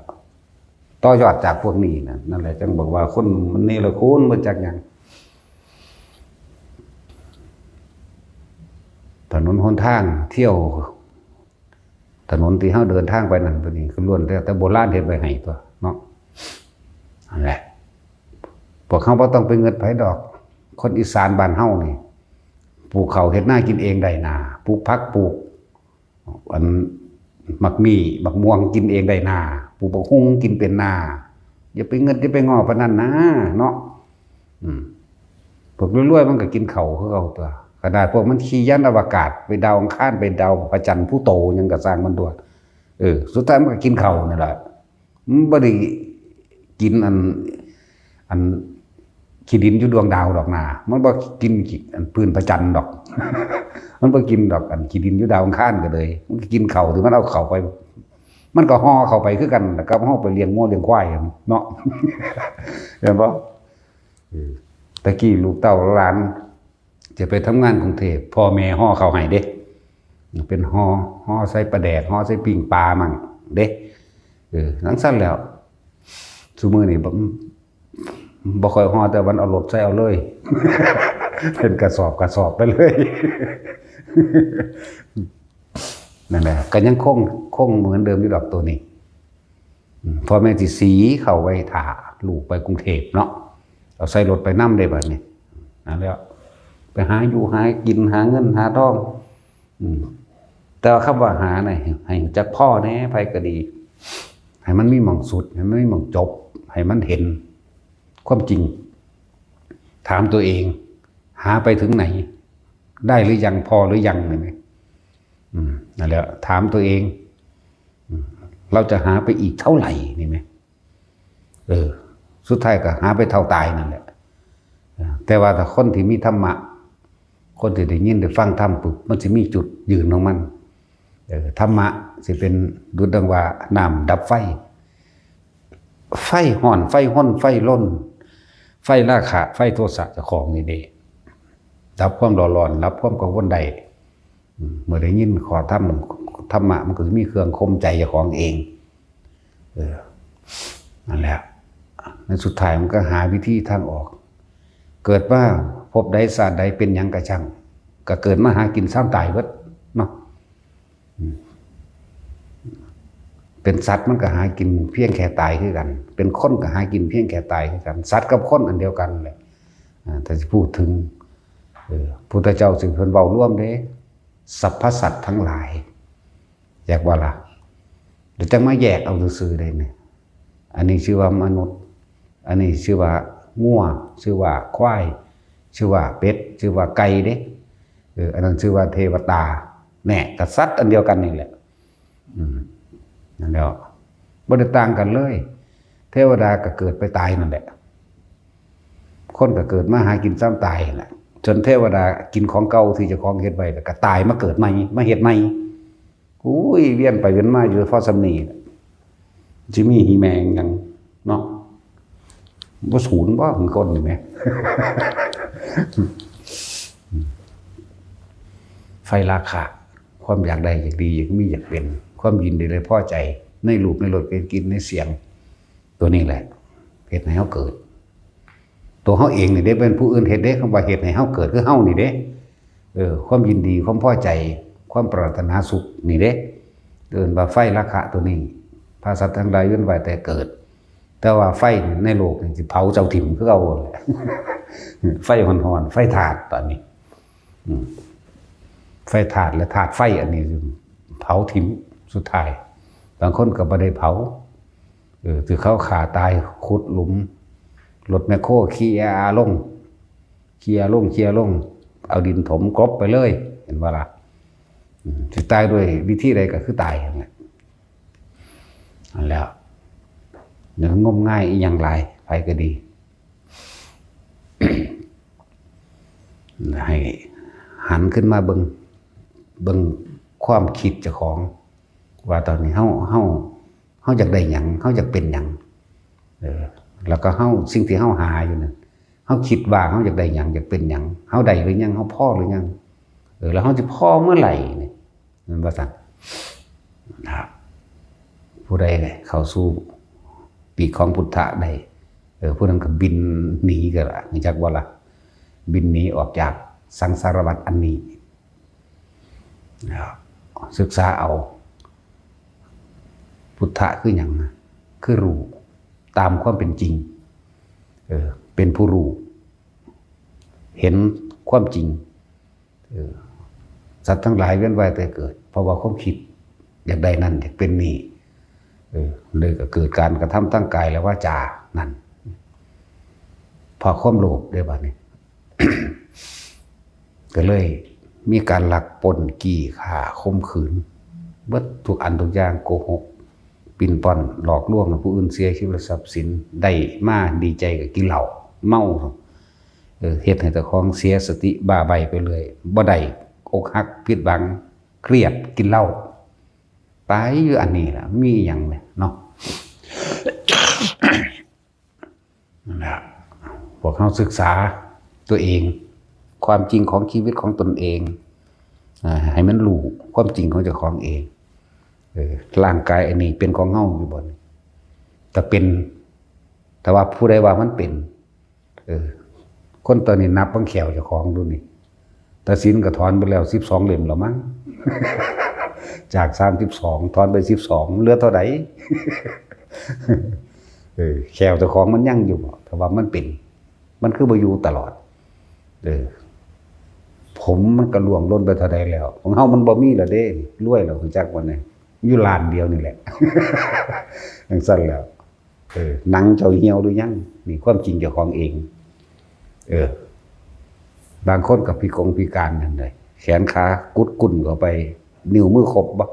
ต่อยอดจากพวกนี้นั่นแหละจังบอกว่าคนมันนี่ละคุณมาจากหยังถนนหนทางเที่ยวถนนที่เฮาเดินทางไปนั่นตัวนี้คือล้วนแต่โบราณเฮ็ดไว้ให้ตัวเนาะนั่นแหละพวกเฮาบ่ต้องไปเงินไผดอกคนอีสานบ้านเฮานี่ปลูกข้าวเฮ็ดนากินเองได้นาปลูกผักปลูกอันมักมีบักม่วงกินเองได้นาปลูกบักฮุ้งกินเป็นนาอย่าไปเงินอย่าไปงอปานนั้นนะเนาะพวกรวยๆมันก็กินข้าวคือเก่าตัวขนาดพวกมันขี่ยานอวกาศไปดาวอังคารไปดาวพระจันทร์ผู้โตยังก็สร้างมันด้วยสุดท้ายมันก็กินข้าวนั่นแหละมันบ่ได้กินอันขี้ดินอยู่ดวงดาวดอกนามันบ่กินอันปืนพระจันทร์ดอก มันบ่กินดอกอันขี้ดินอยู่ดาวอังคารก็เลยมันกินข้าวที่มันเอาเข้าไปมันก็ห่อเข้าไปคือกันแล้วก็ห่อไปเลี้ยงงัวเลี้ยงควายเนาะ เห็นบ่ตะกี้ลูกเต้าหลานจะไปทำงานกรุงเทพพ่อแม่ห่อเข้าให้เด้เป็นห่อใส่ปลาแดกห่อใส่ปิ้งปลามั่งเด้หลังสั้นแล้วซุมื้อนี้บ่ค่อยห่อแต่วันเอารถใส่เอาเลย เป็นกระสอบไปเลย นั่นแหละก็ยังคงเหมือนเดิมอยู่ดอกตัวนี้พ่อแม่สิสีเข้าไว้ถ่าลูกไปกรุงเทพเนาะเอาใส่รถไปนำได้บัดนี้นั่นแล้วไปหาอยู่หากินหาเงินหาทองแต่คำว่าหาน่ะให้จักพ่อแน่ไผก็ดีให้มันมีหม่องสุดให้มันมีหม่องจบให้มันเห็นความจริงถามตัวเองหาไปถึงไหนได้หรือยังพอหรือยังเนี่ยนั่นแหละถามตัวเองเราจะหาไปอีกเท่าไหร่นี่ไหมสุดท้ายก็หาไปเท่าตายนั่นแหละแต่ว่าถ้าคนที่มีธรรมะคนที่ได้ยินได้ฟังธรรมปุ๊บมันจะมีจุดยืนของมันธรรมะสิเป็นดุจดังว่าน้ำดับไฟห่อนไฟห้นไฟล้นไฟราคะไฟโทสะเจ้าของนี่เด้ดับความร้อนรับความกังวลใดเมื่อได้ยินขอธรรมะมันก็จะมีเครื่องคมใจเจ้าของเองนั่นแหละในสุดท้ายมันก็หาวิธีทางออกเกิดว่าพบใดศาสตร์ใดเป็นหยังกระชังก็เกิดมาหากินซ้ำตายเบิดเนาะเป็นสัตว์มันก็หากินเพียงแค่ตายคือกันเป็นคนก็หากินเพียงแค่ตายคือกันสัตว์กับคนอันเดียวกันแหละถ้าจะพูดถึงพุทธเจ้าจึงเพิ่นเว้าร่วมเด้สรรพสัตว์ทั้งหลายแยกว่าล่ะเดี๋ยวจังมาแยกเอาซื่อๆได้เนี่ยอันนี้ชื่อว่ามนุษย์อันนี้ชื่อว่างัวชื่อว่าควายชื่อว่าเป็ดชื่อว่าไก่เด้อันนั้นชื่อว่าเทวตาแน่กับสัตว์อันเดียวกันนี่แหละนั่นแหละบ่ได้ต่างกันเลยเทวดาก็เกิดไปตายนั่นแหละคนก็เกิดมาหากินซ้ำตายแหละจนเทวดากินของเก่าที่เจ้าของเฮ็ดไว้แล้วก็ตายมาเกิดใหม่มาเฮ็ดใหม่อุ้ยเวียนไปเวียนมาอยู่พอสำนีสิมีหีแมงหยังเนาะบ่สูญบ่ถึงคนนี่แหม ไฟราคะความอยากได้อยากดีอยากมีอยากเป็นความยินดีเลยพอใจในรูปในรสในกลิ่นในเสียงตัวนี้แหละเหตุให้เฮาเกิดตัวเฮาเองนี่เด้เป็นผู้อื่นเฮ็ดเด้คำว่าเหตุให้เฮาเกิดคือเฮานี่เด้ความยินดีความพอใจความปรารถนาสุขนี่เด้เดินว่าไฟราคะตัวนี้พาสัตว์ทั้งหลายเวียนว่ายแต่เกิดแต่ว่าไฟในโลกนี่สิเผาเจ้าถิ่นคือเอาแหละ ไฟห่อนๆไฟถาดตอนนี้ไฟถาดและถาดไฟอันนี้เผาถิ่นสุดท้ายบางคนก็บ่ได้เผาถือเขาขาตายขุดหลุมรถแมคโครเคลียร์ลงเอาดินถมกลบไปเลยเห็นว่าล่ะ สิตายด้วยวิธีใดก็คือตายนั่นแหละนั่นแล้วเนื้องมง่ายอีหยังหลายไปก็ดี ให้หันขึ้นมาเบิ่งความคิดเจ้าของว่าตอนนี้เฮาอยากได้หยังเฮาอยากเป็นหยังแล้วก็สิ่งที่เฮาหาอยู่นั่นเฮาคิดว่าเฮาอยากได้หยังอยากเป็นหยังเฮาได้หรือยังเฮาพอหรือยังแล้วเฮาจะพอเมื่อไหร่นี่มันว่าซั่นนะครับผู้ใดเข้าสู่ปีกของพุทธะได้ผู้นั้นก็บินหนีก็ล่ะนี่จักว่าล่ะบินหนีออกจากสังสารวัฏอันนี้นะครับศึกษาเอาพุทธะคือหยังคือรู้ตามความเป็นจริงเป็นผู้รู้เห็นความจริงสัตว์ทั้งหลายเวียนว่ายแต่เกิดเพราะว่าความคิดอยากได้นั่นอยากเป็นนี่เลยก็เกิดการกระทำตั้งกายและวาจานั่นพอความโลภได้บัดนี้ ก็เลยมีการลักปล้นกี้ฆ่าข่มขืนเบิดทุกอันทุกอย่างโกหกปิ่นป้อนหลอกลวงผู้อื่นเสียชีวิตทรัพย์สินได้มาดีใจกับกินเหล้าเมาเฮ็ดให้เจ้าของเสียสติบ้าใบไปเลยบ่ได้อกหักผิดหวังเครียดกินเหล้าไปอยู่อันนี้ล่ะมีหยังเนี่ยเนาะ นั่นแหละพวกเขาศึกษาตัวเองความจริงของชีวิตของตนเองให้มันรู้ความจริงของเจ้าของเองร่างกายอันนี้เป็นของเฮาอยู่บ่แต่เป็นแต่ว่าผู้ใดว่ามันเป็นคนตอนนี้นับบังแขวเจ้าของดูนี่แต่ศีลก็ถอนไปแล้ว12เล่มแล้วมั้ง จาก32ถอนไป12เหลือเท่าใด แขวเจ้าของมันยังอยู่แต่ว่ามันเป็นมันคือบ่อยู่ตลอดผมมันก็ล่วงล้นไปเท่าใดแล้วของเฮามันบ่มีแล้วเด้รวยแล้วรู้จักว่านี่อยู่ล้านเดียวนี่แหละ จังซั่นแล้วหนังเจ้าเหี่ยวหรือยังนี่ความจริงเจ้าของเองบางคนก็พิการนั่นเลยแขนขากุดกุ่นเข้าไปนิ้วมือครบบ่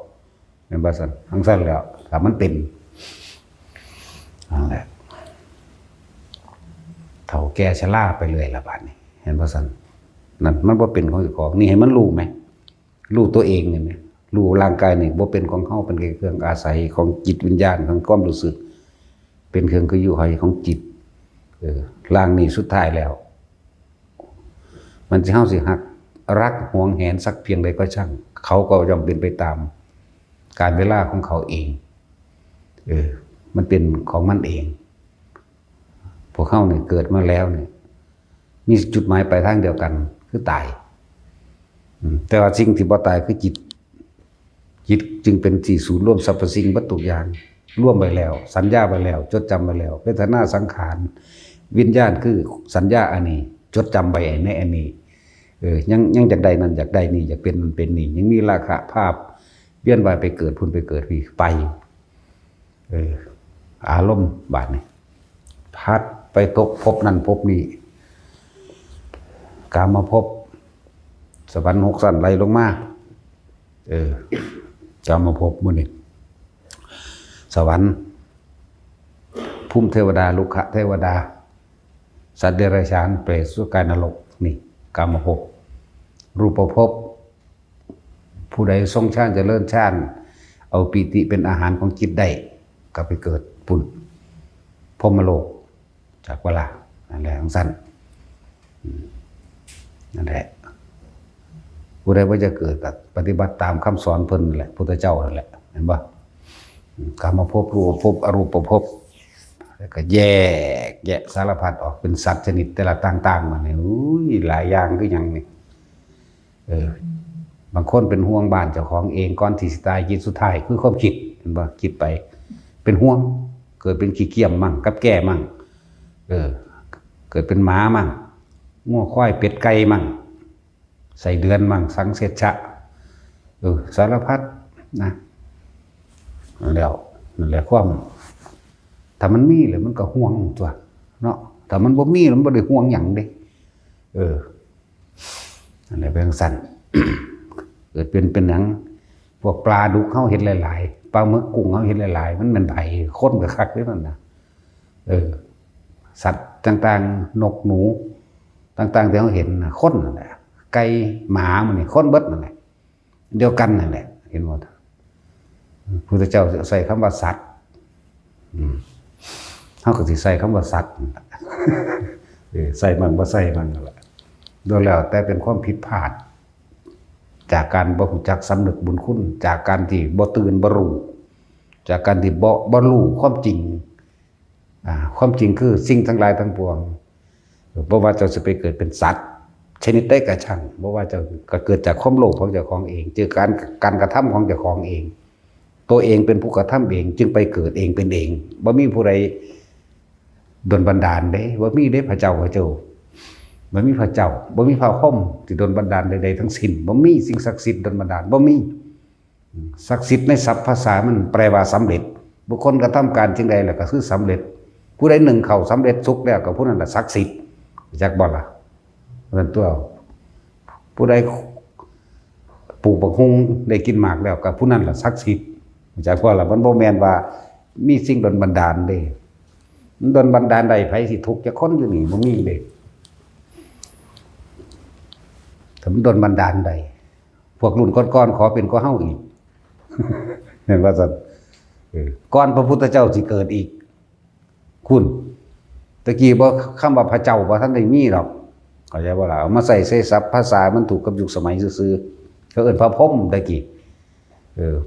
แม่นบ่ซั่นจังซั่นแล้วถ้ามันเป็นนั่นแหละเฒ่าแก่ชราไปเรื่อยละบาดนี้เห็นบ่ซั่นนั่นมันบ่เป็นของเจ้าของนี่ให้มันรู้ไหมรู้ตัวเองนี่มั้ยรู้ร่างกายนี่บ่เป็นของเฮาเป็นแค่เครื่องอาศัยของจิตวิญญาณของความรู้สึกเป็นเครื่องคืออยู่ของจิตร่างนี้สุดท้ายแล้วมันสิเฮาสิฮักรักหวงแหนสักเพียงใดก็ช่างเขาก็ย่อมเป็นไปตามการเวลาของเขาเองมันเป็นของมันเองพวกเขาเนี่ยเกิดมาแล้วเนี่ยมีจุดหมายปลายทางเดียวกันคือตายแต่ว่าสิ่งที่บ่ตายคือจิตจึงเป็นที่ศูนย์รวมสรรพสิ่งวัตถุอย่างร่วมไปแล้วสัญญาไปแล้วจดจำไปแล้วเวทนาสังขารวิญญาณคือสัญญาอันนี้จดจำไปในอันนี้ยังอยากได้นั่นอยากได้นี่อยากเป็นมันเป็นนี่ยังมีราคะภาพเวียนว่ายไปเกิดพุ่นไปเกิดพี่ไปอารมณ์บาดนี่พัดไปตกภพนั่นภพนี้กามาภพสวรรค์6ชั้นไล่ลงมากามาภพมื้อนี้สวรรค์ภูมิเทวดาลุกขเทวดาสัตว์เดรัจฉานเปรตสุกายนรกนี่กามภพรูปภพผู้ใดทรงฌานเจริญฌานเอาปีติเป็นอาหารของจิตได้ก็ไปเกิดปุ่นพรหมโลกจากเวลานั่นแหละทั้งสั้นนั่นแหละผู้ใดว่าจะเกิดปฏิบัติตามคำสอนเพิ่นนั่นแหละพุทธเจ้านั่นแหละเห็นป่ะกามภพรูปภพอรูปภพแล้วก็แยกสารพัดออกเป็นสัตว์ชนิดแต่ละต่างๆมาเนี่ยหลายอย่างก็ยังนี่บางคนเป็นห่วงบ้านเจ้าของเองก่อนที่สิตายคิดสุดท้ายคือความคิดเห็นป่ะคิดไปเป็นห่วงเกิดเป็นขี้เกียจมั่งกับแก่มั่งเกิดเป็นหมามั่งงัวควายเป็ดไก่มั่งใส่เดือนมั่งสังเสชะสารพัดนะแล้วนั่นแหละความถ้ามันมีเลยมันก็ห่วงตัวเนาะถ้ามันบ่มีมันบ่ได้ห่วงหยังเด้นั่นแหละเป็นสั่น เกิดเป็นหนังพวกปลาดุกเฮาเห็นหลายๆปลาหมึกกุ้งเฮาเห็นหลายๆมันเป็นไผคนกับคักด้วยนั่นนะสัตว์ต่างๆนกหนูต่างๆที่เฮาเห็นนะคนนั่นแหละไก่หมามันนี่คนเบิดนั่นแหละเดียวกันนั่นแหละเห็นหมดพุทธเจ้าใส่คำว่าสัตว์เฮาก็สิใส่คำว่าสัตว์ใส่มันบ่ใส่มันนั่นแหละโดยแล้วแต่เป็นความผิดพลาดจากการบ่รู้จักสำนึกบุญคุณจากการที่บ่ตื่นบ่รู้จากการที่บ่รู้ความจริงความจริงคือสิ่งทั้งหลายทั้งปวงบ่ว่าเจ้าจะไปเกิดเป็นสัตว์ชนิดใดก็ช่างบ่ว่าเจ้าก็เกิดจากความโลภของเจ้าของเองเจอการกระทำของเจ้าของเองตัวเองเป็นผู้กระทำเองจึงไปเกิดเองเป็นเองบ่มีผู้ใดดลบันดาลเด้บ่มีเด้พระเจ้าบ่มีพระเจ้าบ่มีพระพรหมที่ดลบันดาลใดๆทั้งสิ้นบ่มีสิ่งศักดิ์สิทธิ์ดลบันดาลบ่มีศักดิ์สิทธิ์ในศัพท์ภาษามันแปลว่าสำเร็จบุคคลกระทำการจึงใดแล้วก็คือสำเร็จผู้ใดหนึ่งเข้าสำเร็จสุขแล้วก็ผู้นั้นแหละศักดิ์สิทธิ์จักบ่ล่ะนั่นตัวผู้ใดปลูกบักฮุงได้กินหมากแล้วก็ผู้นั้นแหละศักดิ์สิทธิ์จักบ่ล่ะมันบ่แม่นว่ามีสิ่งดลบันดาลเด้มันดลบันดาลใดไผสิทุกข์จักคนอยู่นี่บ่มีเด้ถ้ามันดลบันดาลใดพวกรุ่นก่อนๆขอเป็นก็เฮาอีกเห็นว่าซั่นก่อนพระพุทธเจ้าสิเกิดอีกคุณตะกี้บ่คำว่าพระเจ้าบ่ทันได้มีหรอกเข้าใจบ่ล่ะเอามาใส่ศัพท์ภาษามันถูกกับยุคสมัยซื่อๆเขาเอิ้นพระพรหมตะกี้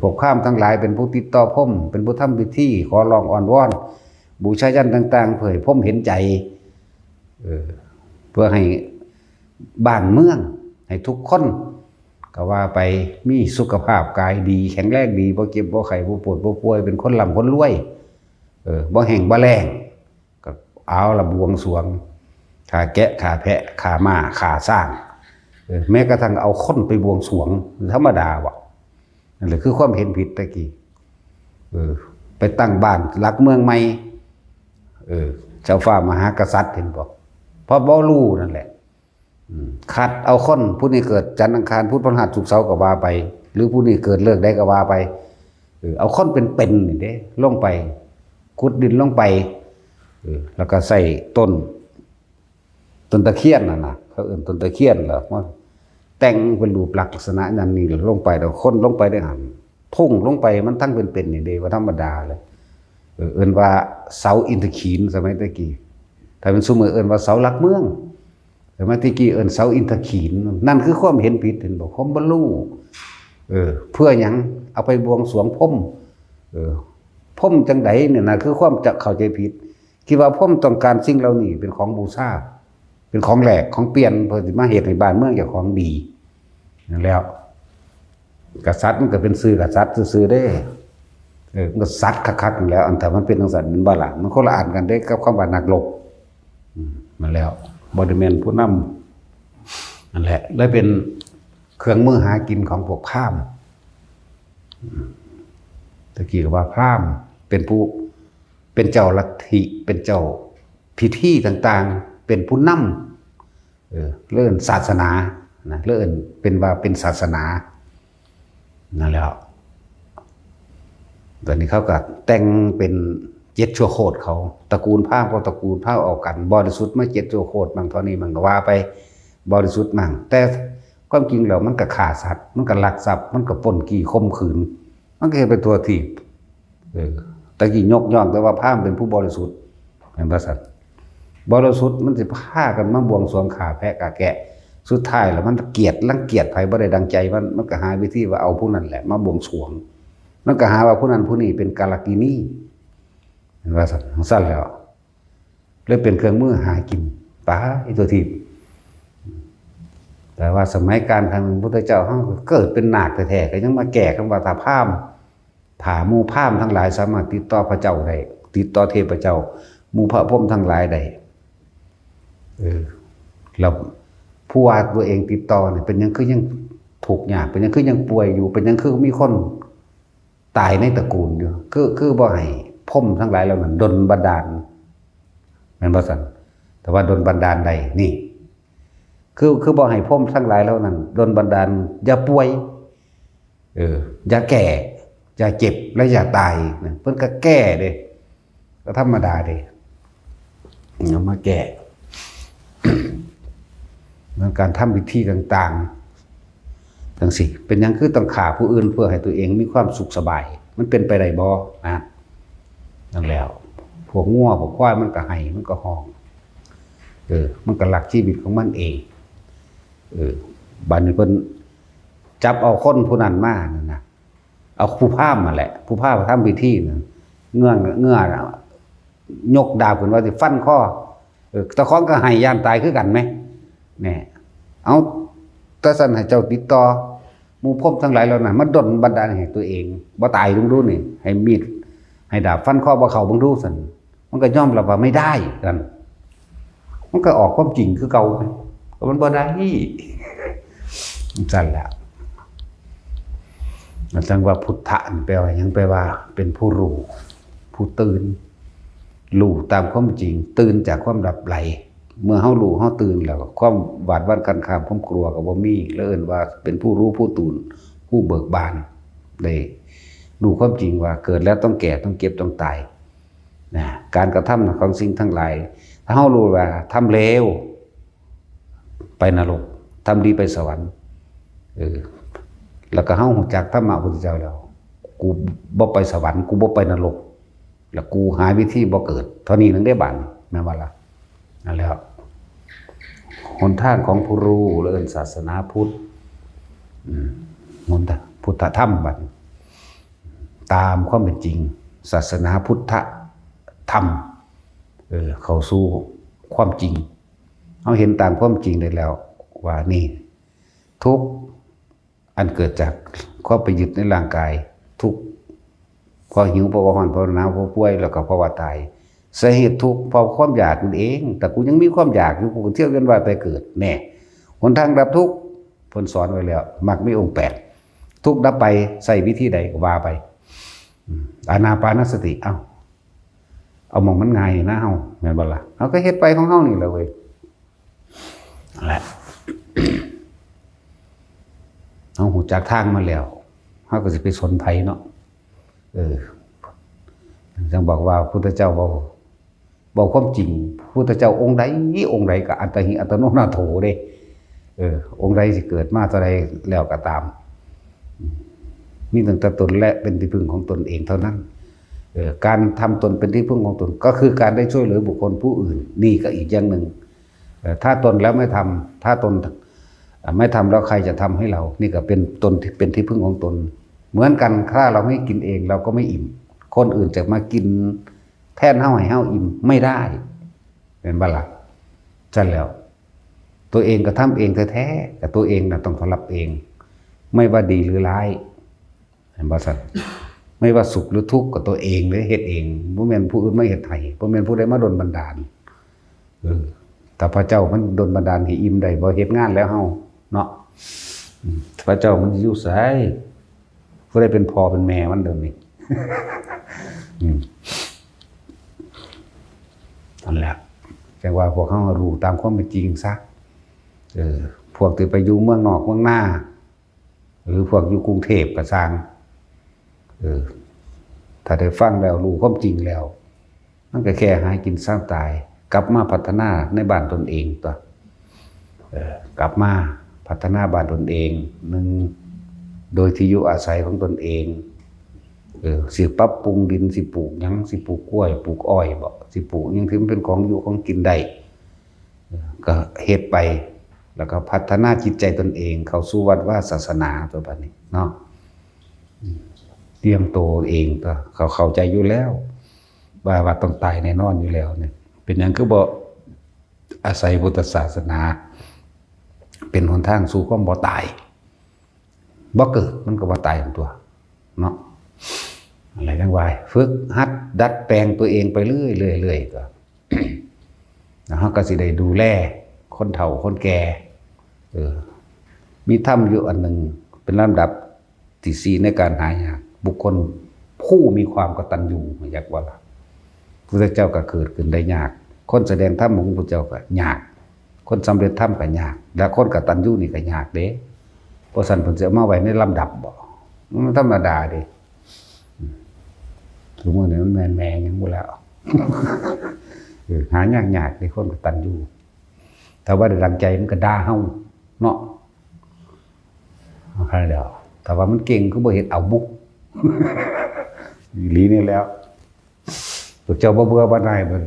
พวกข้ามทั้งหลายเป็นผู้ติดต่อพรหมเป็นผู้ทำพิธีขอร้องอ้อนวอนบูชายันต่างๆเพื่อให้พรหมเห็นใจเพื่อให้บ้านเมืองให้ทุกคนก็ว่าไปมีสุขภาพกายดีแข็งแรงดีบ่เจ็บบ่ไข้บ่ปวดบ่ป่วยเป็นคนร่ำคนรวยบ่แห้งบ่แล้งก็เอาละบวงสรวงขาแกะขาแพะขาม้าขาสร้างแม้กระทั่งเอาคนไปบวงสรวงธรรมดาว่ะนั่นแหละคือความเห็นผิดตะกี้ไปตั้งบ้านหลักเมืองใหม่เจ้าฟ้ามหากษัตริย์เห็นบ่เพราะบ่รู้นั่นแหละคัดเอาคนผู้นี้เกิดจันทร์อังคารพุธพฤหัสศุกร์เสาร์ก็ว่าไปหรือผู้นี้เกิดเลิกได้ก็ว่าไปเอาคนเป็นนี่เด้ลงไปขุดดินลงไปแล้วก็ใส่ต้นตะเคียนน่ะเขาเอิ้นต้นตะเคียนเหรอว่าแต่งเป็นรูปลักษณะนั้นนี่ลงไปแล้วคนลงไปได้หั่นพุ่งลงไปมันทั้งเป็นนี่เด้ว่าธรรมดาเลยเอิ้นว่าเสาอินทขีฬสมัยตะกี้ถ้าเป็นซุมื้อเอิ้นว่าเสาหลักเมืองแต่มาตะกี้เอิ้นเสาอินทขีฬนั่นคือความเห็นผิดเห็นบ่ความบ่รู้เพื่อหยังเอาไปบวงสรวงพรหมพรหมจังไดเนี่ยนะคือความจะเข้าใจผิดคิดว่าพรหมต้องการสิ่งเหล่านี้เป็นของบูชาเป็นของแหลกของเปลี่ยนเพื่อสิมาเฮ็ดให้บ้านเมืองเจ้าของดีนั่นแล้วกษัตริย์มันก็เป็นชื่อกษัตริย์ซื่อๆเด้มันก็สัตว์คักๆนั่นแล้วอันแต่มันเป็นจังซั่นมันบ่ล่ะมันคนละอันกันเด้กับคำว่านักรบนั่นแล้วบ่ได้แม่นผู้นำนั่นแหละเลยเป็นเครื่องมือหากินของพวกพราหมณ์ตะกี้ก็ว่าพราหมณ์เป็นผู้เป็นเจ้าลัทธิเป็นเจ้าพิธีต่างๆเป็นผู้นำเรื่องศาสนานะเรื่องเป็นว่าเป็นศาสนานั่นแหละตอนนี้เขาก็แต่งเป็นเจ็ดชั่วโคตรเขาตระกูลพราหมณ์ก็ตระกูลพราหมณ์ออกกันบริสุทธิ์มาเจ็ดชั่วโคตรบางเท่านี้มันก็ว่าไปบริสุทธิ์มั่งแต่ความจริงแล้วมันก็ฆ่าสัตว์มันก็ลักทรัพย์มันก็ปล้นกี้ข่มขืนมันก็เป็นตัวที่ตะกี้ยกย่องแต่ว่าพราหมณ์เป็นผู้บริสุทธิ์เป็นพระสัตว์บริสุทธิ์มันสิพากันมาบวงสรวงฆ่าแพะกะแกะสุดท้ายแล้วมันรังเกียจไผบ่ได้ดังใจมันก็หาวิธีว่าเอาผู้นั้นแหละมาบวงสรวงมันก็หาว่าผู้นั้นผู้นี้เป็นกาลกินีเป็นพระสัตว์สั้นแล้วเลยเป็นเครื่องมือหากินป่าไอ้ตัวที่แต่ว่าสมัยการครั้งหนึ่งพระพุทธเจ้าเขาเกิดเป็นนาคแท้ๆก็ยังมาแก่คำว่าตาพามถาหมู่พามทั้งหลายสามารถติดต่อพระเจ้าได้ติดต่อเทพเจ้าหมู่พระพรหมทั้งหลายได้เราผู้ว่าตัวเองติดต่อเนี่ยเป็นยังคือยังถูกหยาบเป็นยังคือยังป่วยอยู่เป็นยังคือมีคนตายในตระกูลอยู่คือบ่ให้พรหมทั้งหลายเหล่านั้นดลบันดาลแม่นบ่ซั่นแต่ว่าดลบันดาลใดนี่คือบ่ให้พรหมทั้งหลายเหล่านั้นดลบันดาลอย่าป่วย อย่าแก่อย่าเจ็บและอย่าตายนะเพิ่นก็แก้เด้ก็ธรรมดาเด้เอามาแก้ เหมือนการทำพิธีต่างๆจังสิเป็นหยังคือต้องฆ่าผู้อื่นเพื่อให้ตัวเองมีความสุขสบายมันเป็นไปได้บ่นะนั่นแล้วพวกงัวพวกควายมันก็ให้มันก็ห้องมันก็หลักชีวิตของมันเองบัดนี้เพิ่นจับเอาคนผู้นั้นมานั่นนะเอาผู้พามมาแหละผู้พามมาทำพิธีนั่นเงื่อยกดาบขึ้นว่าสิฟันคอตะของก็ให้ย่านตายคือกันไหมแน่เอาแต่สั่นให้เจ้าติดต่อหมู่พรหมทั้งหลายเหล่านั้นมาดลบันดาลให้ตัวเองบ่ตายลงดูนี่ให้มีดให้ดาบฟันคอบ่เข้าเบิ่งดูสั่นมันก็ยอมรับว่าไม่ได้กันมันก็ออกความจริงคือเก่าก็มันบ่ได้สั่นแหละมันจังว่าพุทธะแปลว่าหยังแปลว่าเป็นผู้รู้ผู้ตื่นรู้ตามความจริงตื่นจากความดับไหลเมื่อเฮารู้เฮาตื่นแล้วความหวาดหวั่นกันข้ามความกลัวก็บ่มีแล้วเอิ้นว่าเป็นผู้รู้ผู้ตื่นผู้เบิกบานได้รู้ความจริงว่าเกิดแล้วต้องแก่ต้องเก็บต้องตายนะการกระทำของสิ่งทั้งหลายถ้าเฮารู้ว่าทำเลวไปนรกทำดีไปสวรรค์แล้วก็เฮารู้จักธรรมะพุทธเจ้าแล้วกูบ่ไปสวรรค์กูบ่ไปนรกแล้วกูหาวิธีบ่เกิดเท่านี้นึงได้บัดแม่นว่าล่ะนั่นแล้วหนทางของผู้รู้เรื่องศาสนาพุทธมนต์พุทธธรรมบัดตามความเป็นจริงศาสนาพุทธธรรมเข้าสู่ความจริงเอาเห็นตามความจริงได้แล้วว่านี่ทุกอันเกิดจากความไปยึดในร่างกายทุกพอหิวเพราะว่าร้อนเพราะหนาวเพราะป่วยแล้วก็เพราะว่าตายสาเหตุทุกข์เพราะความอยากมันเองแต่กูยังมีความอยากอยู่กูเที่ยวกันว่าไปเกิดแน่หนทางดับทุกข์เพิ่นสอนไว้แล้วมักมีองค์8ทุกข์ดับไปใส่วิธีใดก็ว่าไปอานาปานสติเอามองมันง่ายนะเฮาแม่นบ่ล่ะเฮาก็เฮ็ดไปของเฮานี่แหละเว้ยนั่นแหละ เอาหูจักทางมาแล้วเฮาก็สิไปสนไผเนาะจังบอกว่าพุทธเจ้าบอกความจริงพุทธเจ้าองค์ใดก็อัตหิอัตโนนาโถเด้องค์ใดสิเกิดมาเท่าใดแล้วก็ตามมีตั้งแต่ตนและเป็นที่พึ่งของตนเองเท่านั้นการทำตนเป็นที่พึ่งของตนก็คือการได้ช่วยเหลือบุคคลผู้อื่นนี่ก็อีกอย่างหนึ่งถ้าตนแล้วไม่ทำถ้าตนไม่ทำแล้วใครจะทำให้เรานี่ก็เป็นตนเป็นที่พึ่งของตนเหมือนกันถ้าเราไม่กินเองเราก็ไม่อิ่มคนอื่นจะมากินแทนเฮาให้เฮาอิ่มไม่ได้เป็นบ่ล่ะใช่แล้วตัวเองก็ทำเองแท้ๆแต่ตัวเองน่ะต้องรับเองไม่ว่าดีหรือร้ายเห็นบ่ซั่นไม่ว่าสุขหรือทุกข์ก็ตัวเองเลยเฮ็ดเองบ่แม่นผู้อื่นมาเฮ็ดให้บ่แม่นผู้ใดมาดลบันดาลแต่พระเจ้ามันดลบันดาลให้อิ่มได้บ่เฮ็ดงานแล้วเฮาเนาะพระเจ้ามันอยู่ไสผู้ใดเป็นพ่อเป็นแม่มันเดิมนี่นั่นแหละแต่ว่าพวกเขารู้ตามความเป็นจริงซะพวกที่ไปอยู่เมืองนอกเมืองหน้าหรือพวกอยู่กรุงเทพก็สร้างถ้าได้ฟังแล้วรู้ความจริงแล้วมันก็แค่หากินสร้างตายกลับมาพัฒนาในบ้านตนเองตัวกลับมาพัฒนาบ้านตนเองหนึ่งโดยที่อยู่อาศัยของตนเองสิปรับปรุงดินสิปลูกหยังสิปลูกกล้วยปลูกอ้อยบ่สิปลูกหยังที่มันเป็นของอยู่ของกินได้ก็เฮ็ดไปแล้วก็พัฒนาจิตใจตนเองเข้าสู่วัดว่าศาสนาตัวบัดนี้เนาะเตรียมตัวเองตัวเขาเข้าใจอยู่แล้วว่าต้องตายแน่นอนอยู่แล้วเนี่ยเป็นหยังคือบ่อาศัยพุทธศาสนาเป็นหนทางสู่ความบ่ตายบ่เกิดมันก็บ่ตายทั้งตัวเนาะอะไรทั้งวายฝึกหัดดัดแปลงตัวเองไปเรื่อยๆก็นะฮะก็สิได้ดูแลคนเฒ่าคนแก่มีธรรมอยู่อันหนึ่งเป็นลำดับที่4ในการหายากบุคคลผู้มีความกตัญญูอยากว่าล่ะพระเจ้าก็เกิดขึ้นได้ยากคนแสดงธรรมของพระเจ้าก็ยากคนสำเร็จธรรมก็ยากและคนกตัญญูนี่ก็ยากเด้เพราะฉะนั้นเพิ่นสิเอามาไว้ในลำดับบ่ มันธรรมดาดิสมมติเนี่ยมันแมงอย่างหมดแล้วหายากๆในคนกตัญญูแต่ว่าในหลังใจมันก็ด่าเฮาเนาะอะไรเดียวแต่ว่ามันเก่งก็บ่เห็นเอาบุกหลีนี่แล้วตัวเจ้าบ่เบื่อบ่นายมัน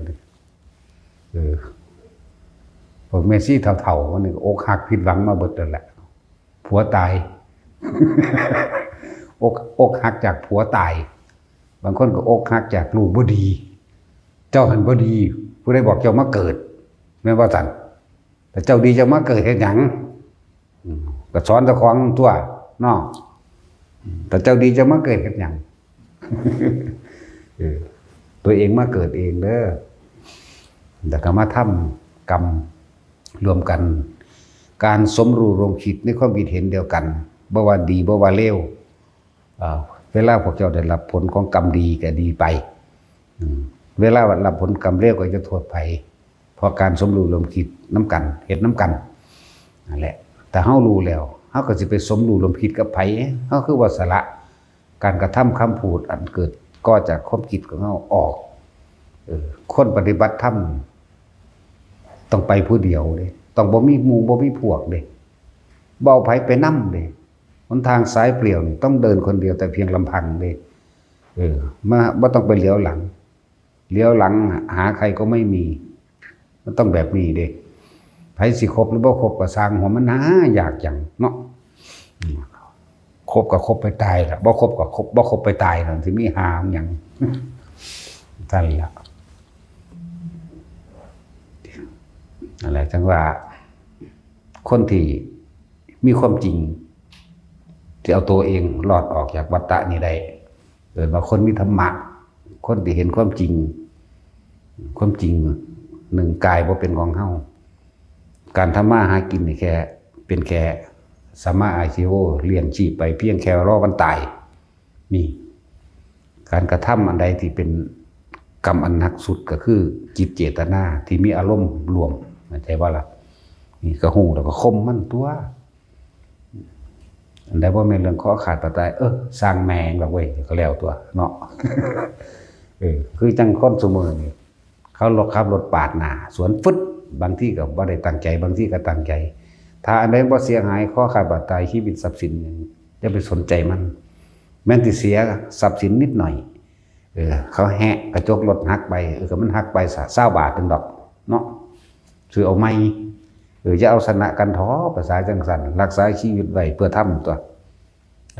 พวกเมสซี่เถ่าๆมันนี่อกหักผิดหวังมาเบิดนั่นแหละผัวตายอกหักจากผัวตายบางคนก็อกหักจากลูกบ่ดีเจ้าหันบ่ดีผู้ใดบอกเจ้ามาเกิดแม่นว่าซั่นแต่เจ้าดีเจ้ามาเกิดเฮ็ดหยังก็สอนเจ้าของตัวเนาะแต่เจ้าดีเจ้ามาเกิดเฮ็ดหยังตัวเองมาเกิดเองเด้อแต่ก็มาทำกรรมรวมกันการสมรู้ร่วมคิดในความคิดเห็นเดียวกันบ่ว่าดีบ่ว่าเลวเวลาพวกเจ้าได้รับผลของกรรมดีก็ดีไปเวลารับผลกรรมเลวก็จะโทษไปเพราะการสมรู้ร่วมคิดน้ำกันเฮ็ดน้ำกันนั่นแหละแต่เฮารู้แล้วเฮาก็สิไปสมรู้ร่วมคิดกับไผเฮาคือว่าสละการกระทำคำพูดอันเกิดก็จากความคิดของเฮาออกคนปฏิบัติธรรมต้องไปผู้เดียวเด้ต้องบ่มีหมู่บ่มีพวกเด้บ่เอาไผไปนำเด้หนทางสายเปลี่ยวนี่ต้องเดินคนเดียวแต่เพียงลำพังเด้มาบ่ต้องไปเลี้ยวหลังหาใครก็ไม่มีมันต้องแบบนี้เด้ไผสิคบหรือบ่คบก็สร้างหัวมันยากจังเนาะคบก็คบไปตายล่ะบ่คบก็คบบ่คบไปตายนั่นสิมีหามหยังนั่นล่ะอะไรจังว่าคนที่มีความจริงที่เอาตัวเองรอดออกจากวัฏฏะนี้ได้เกิดว่าคนมีธรรมะคนที่เห็นความจริงหนึ่งกายบ่เป็นของเฮาการทำมาหากินนี่แค่เป็นแค่สัมมาอาชีวะเลี้ยงชีพไปเพียงแค่รอวันตายนี่การกระทำอันใดที่เป็นกรรมอันหนักสุดก็คือจิตเจตนาที่มีอารมณ์รวมเข้าใจบ่ล่ะนี่ก็ฮู้แล้วก็คมมันตัวอันใดบ่แม่นเรื่องขอขาดปตายสร้างแมงแบบเว้ยก็แล้วตัวเนาะคือจังคนซุมื้อนี่เขาขับรถปาดหน้าสวนฟึดบางที่ก็บ่ได้ตั้งใจบางที่ก็ตั้งใจถ้าอันใดบ่เสียหายขอขาดปตายชีวิตทรัพย์สินอย่าไปสนใจมันแม้นสิเสียทรัพย์สินนิดหน่อยเขาแหะกระจกรถหักไปก็มันหักไป20 บาทนึงดอกเนาะซื้อเอาใหม่จะเอาชนะกันท้อภาษาจังสันรักษาชีวิตไว้เพื่อทำตัว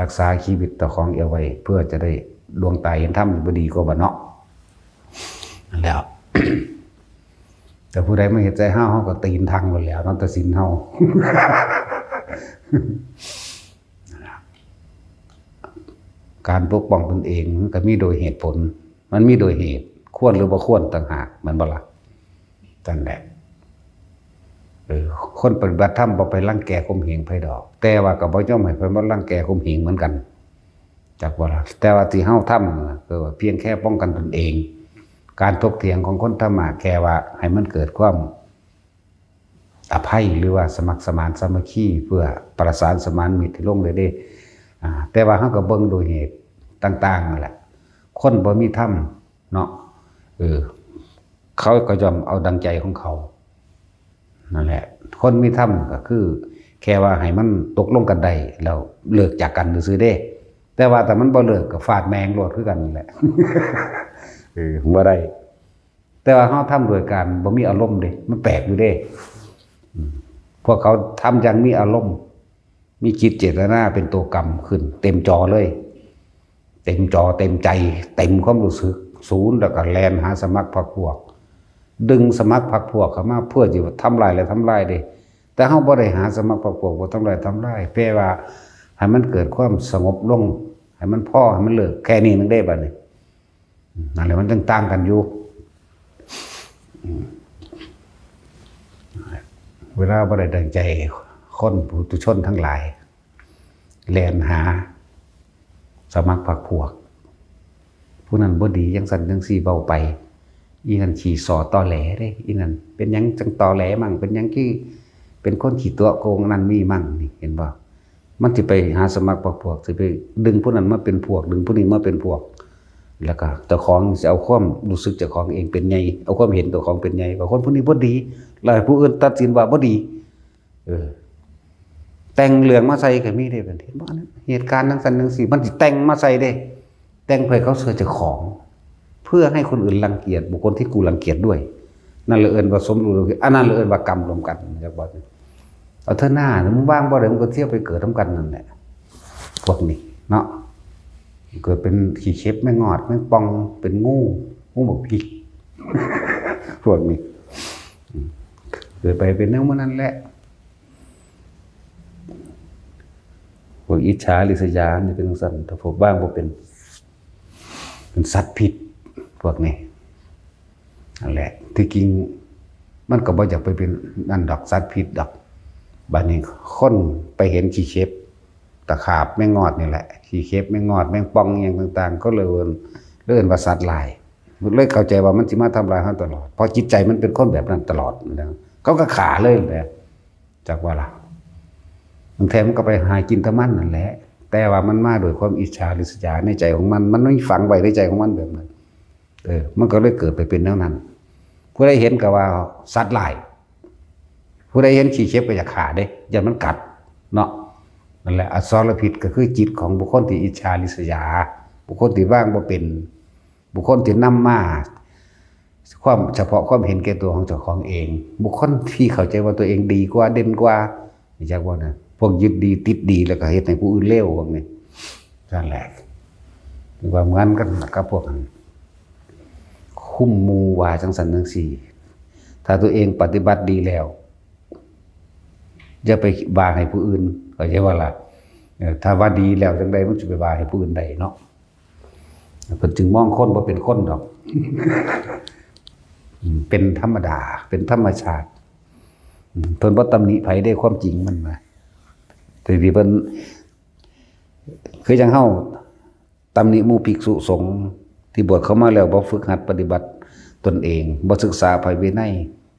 รักษาชีวิตต่อของเอาไว้เพื่อจะได้ดวงตาเห็นธรรมบ่ดีกว่าบ่เนาะนั่นแล้ว แต่ผู้ใดไม่เห็นใจเฮาก็ตีนทางหมดแล้วเนาะตัดสินเฮา การปกป้องตนเองก็มีโดยเหตุผลมันมีโดยเหตุควรหรือบ่ควรต่างหากมันบ่ล่ะนั่นแหละคนปฏิบัติธรรมบ่ไปรังแกข่มเหงไผดอกแต่ว่าก็บ่ยอมให้เพิ่นมารังแกข่มเหงเหมือนกันจักว่าล่ะแต่ว่าที่เฮาทำก็เพียงแค่ป้องกันตนเองการถกเถียงของคนธรรมะแค่ว่าให้มันเกิดความอภัยหรือว่าสมัครสมานสามัคคีเพื่อประสานสมานมิตรที่ลงได้แต่ว่าเฮาก็เบิ่งโดยเหตุต่างๆนั่นแหละคนบ่มีธรรมเนาะเขาก็ยอมเอาดังใจของเขานั่นแหละคนมีธรรมก็คือแค่ว่าให้มันตกลงกันได้แล้วเลิกจากกันซื่อๆเด้แต่ว่าแต่มันบ่เลิกก็ฟาดแมงโลดคือกันนั่นแหละบ่ได้แต่ว่าเฮาทำโดยการบ่มีอารมณ์เด้มันแปลกอยู่เด้พวกเขาทำอย่างมีอารมณ์มีจิตเจตนาเป็นตัวกรรมขึ้นเต็มจอเลยเต็มจอเต็มใจเต็มความรู้สึกศูนย์แล้วก็แลนหาสมัครพรรคพวกดึงสมัครพรรคพวกเข้ามาเพื่อจะทำลายและทำลายเด้แต่เฮาบ่ได้หาสมัครพรรคพวกบ่ทำลายแค่ว่าให้มันเกิดความสงบลงให้มันพอให้มันเลิกแค่นี้นึงได้บัดนี้นั่นแหละมันต่างกันอยู่เวลาบ่ได้ดังใจคนปุถุชนทั้งหลายแล่นหาสมัครพรรคพวกผู้นั้นบ่ดีจังซั่นจังซี่เว้าไปอีนั่นขี้สอตอแหลเด้อีนั่นเป็นหยังจังตอแหลมั่งเป็นหยังที่เป็นคนขี้ตัวโกงนั่นมีมั่งนี่เห็นบ่ มันสิไปหาสมัครพวกสิไปดึงผู้นั้นมาเป็นพวกดึงผู้นี้มาเป็นพวกแล้วก็เจ้าของสิเอาความรู้สึกเจ้าของเองเป็นใหญ่เอาความเห็นเจ้าของเป็นใหญ่ว่าคนผู้นี้บ่ดีแล้วให้ผู้อื่นตัดสินว่าบ่ดีแต่งเรื่องมาใส่ก็มีได้เป็นเห็นบ่นั้นเหตุการณ์จังซั่นจังซี่มันสิแต่งมาใส่เด้แต่งเพื่อเขาเชื่อเจ้าของเพื่อให้คนอื่นรังเกียจบุคคลที่กูรังเกียจด้วยนั่นเลยเอิ้นว่าสมรู้อันนั้นเลยเอิ้นว่ากรรมรวมกันจักบ่เอาเถอะหน้ามึงว่างบ่ได้มึงก็เที่ยวไปเกิดนํกันนั่นแหละพวกนี้เนาะเกิดเป็นขี้เข็บแม่งอดแม่งปองเป็นงูบักผีพวกนี้เกิดไปเป็นแนวนั้นแหละพวกอิจฉาริษยานี่เป็นสั่นถ้าพวกบ้างบ่เป็นสัตว์ผิดพวกนี้นั่นแหละที่จริงมันก็บ่อยากไปเป็นนั่นดอกสัตว์ผิดดอกบัดนี้คนไปเห็นขี้เข็บตะขาบแม่งอดนี่แหละขี้เข็บแม่งอดแม่งป่องอย่างต่างๆก็เลยเลื่อนว่าสัตว์หลายเลยเข้าใจว่ามันสิมาทำลายเฮาตลอดเพราะจิตใจมันเป็นคนแบบนั้นตลอดนะเขาก็ขาเลยแหละจากว่าล่ะบางแท้มันก็ไปหากินตะมันนั่นแหละแต่ว่ามันมาโดยความอิจฉาริษยาในใจของมันไม่ฝังไว้ในใจของมันแบบนั้นมันก็เลยเกิดไปเป็นแนวนั้นผู้ใดเห็นก็ว่าสัตว์หลายผู้ใดเห็นขี้เข็บก็อยากขาเด้อย่ามันกัดเนาะนั่นแหละอสรพิษก็คือจิตของบุคคลที่อิจฉาริษยาบุคคลที่ว่างบ่เป็นบุคคลที่นำมาความเฉพาะความเห็นแก่ตัวของเจ้าของเองบุคคลที่เข้าใจว่าตัวเองดีกว่าเด่นกว่านี่จักว่านะพวกยึดดีติดดีแล้วก็เฮ็ดให้ผู้อื่นเลวพวกนี้นั่นแหละว่าเหมือนกันกับพวกนั้นคุ้มมูว่าจังสันจังซี่ถ้าตัวเองปฏิบัติดีแล้วอย่าไปว่าให้ผู้อื่นเข้าใจว่าล่ะถ้าว่าดีแล้วจังได๋มันสิไปว่าให้ผู้อื่นได้เนาะเพิ่นจึงมองคนบ่เป็นคนดอกเป็นธรรมดาเป็นธรรมชาติเพิ่นบ่ตำหนิไผได้ความจริงมันมาแต่ที่เพิ่นคือจังเฮาตำหนิหมู่ภิกษุสงฆ์ที่บวชเข้ามาแล้วบ่ฝึกหัดปฏิบัติตนเองบ่ศึกษาไผวินัย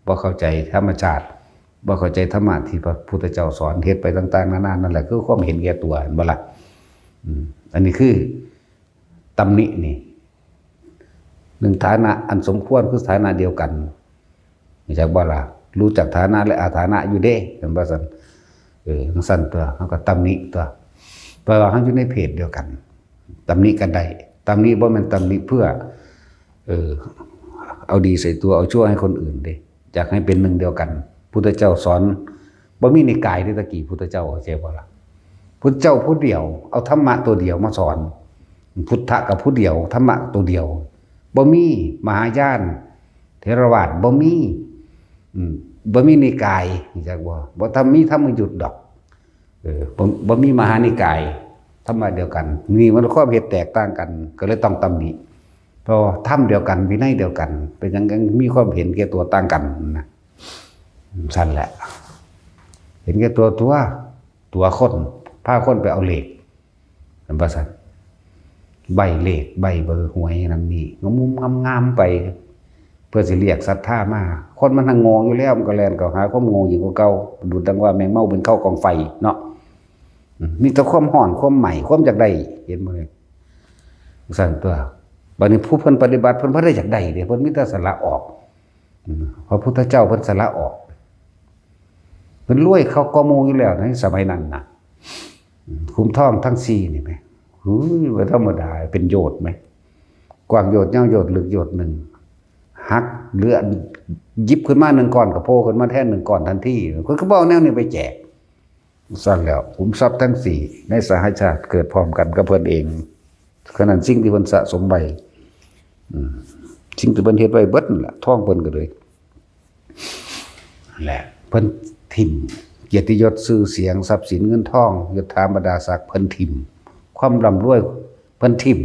บ่เข้าใจธรรมชาติบ่เข้าใจธรรมะที่พระพุทธเจ้าสอนเฮ็ดไปต่างๆนานานั่นแหละคือความเห็นแก่ตัวเห็นบ่ล่ะอันนี้คือตำหนินี่หนึ่งฐานะอันสมควรคือฐานะเดียวกันไม่ใช่บ่ล่ะรู้จักฐานะและอาฐานะอยู่เด้เห็นบ่ซั่นสั่นตัวเฮาก็ตำหนิตัวเพราะว่าเฮาอยู่ในเพศเดียวกันตำหนิกันได้ตำหนิบ่แม่นตำหนิเพื่อเอาดีใส่ตัวเอาชั่วให้คนอื่นเด้อยากให้เป็นหนึ่งเดียวกันพุทธเจ้าสอนบ่มีในกายที่ตะกี้พุทธเจ้าเข้าใจบ่ล่ะพุทธเจ้าผู้เดียวเอาธรรมะตัวเดียวมาสอนพุทธะกับผู้เดียวธรรมะตัวเดียวบ่มีมหายานเถรวาทบ่มีนิกายจักบ่ทำมีธรรมยุทธดอกบ่มีมหานิกายธรรมะเดียวกันนี่มันความเห็นแตกต่างกันก็เลยต้องตำหนิเพราะธรรมเดียวกันวินัยเดียวกันเป็นยังมีความเห็นแก่ตัวต่างกันนะสั่นแหละเห็นแก่ตัวคนพาคนไปเอาเลขเป็นว่าซั่นใบเลขใบเบอร์หวยนั่นนี่งามๆไปเพื่อสิเรียกศรัทธามาคนมันงงอยู่แล้วมันก็แล่นเข้าหาความงงยิ่งกว่าเก่าดูดังว่าแมงเม่าเป็นเข้ากองไฟเนาะมีแต่ความร้อนความใหม่ความอยากได้เห็นบ่สั่นตัวบัดนี้ผู้เพิ่นปฏิบัติเพิ่นบ่ได้อยากได้เด้เพิ่นมีแต่สละออกพระพุทธเจ้าเพิ่นสละออกเพิ่นรวยเขาก็โมอยู่แล้วในสมัยนั้นน่ะคุ้มทองทั้ง4นี่แหมบ่ธรรมดาเป็นโยชน์ไหมกว้างโยชน์ยาวโยชน์ลึกโยชน์หนึ่งหักเหลือยิบขึ้นมา1ก้อนก็โผล่ขึ้นมาแทน1ก้อนทันทีเพิ่นก็บ่เอาแนวนี้ไปแจกสั่นแล้วขุมทรัพย์ทั้ง4ในสหชาติเกิดพร้อมกันกับเพิ่นเองขนาดสิ่งที่เพิ่นสะสมไว้สิ่งที่เพิ่นเฮ็ดไว้เบิดนั่นล่ะท้องเพิ่นก็เลยแหละเพิ่นทิ่มเกียรติยศชื่อเสียงทรัพย์สินเงินทองยศถาบรรดาศักดิ์เพิ่นทิ่มความร่ำรวยเพิ่นทิ่ม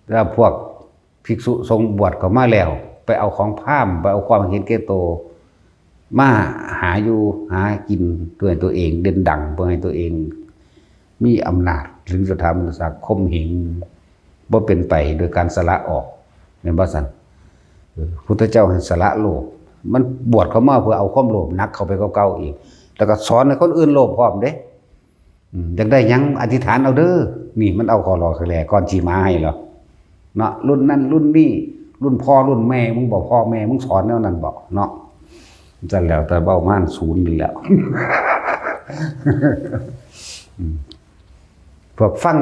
แล้วพวกภิกษุสงฆ์บวชเข้ามาแล้วไปเอาของพราหมณ์ไปเอาความเห็นแก่ตัวมาหาอยู่หากินตัวเองเด่นดังเพื่อให้ตัวเองมีอำนาจหรือจะทำสักข่มเหงบ่เป็นไปโดยการสละออกแม่นบ่ซั่นพุทธเจ้าให้สละโลภมันบวชเข้ามาเพื่อเอาความโลภนักเข้าไปเก่าๆอีกแล้วก็สอนให้คนอื่นโลภพร้อมเด้ อยากได้หยังอธิษฐานเอาเด้อนี่มันเอาคอรอคือแลก่อนชีมาให้เหรอเนาะรุ่นนั้นรุ่นนี้รุ่นพ่อรุ่นแม่มึงบอกพ่อแม่มึงสอนแนวนั้นบอกเนาะจันแล้วแต่เบ้าม่านศูนย์นี่แล้วพวกฟัง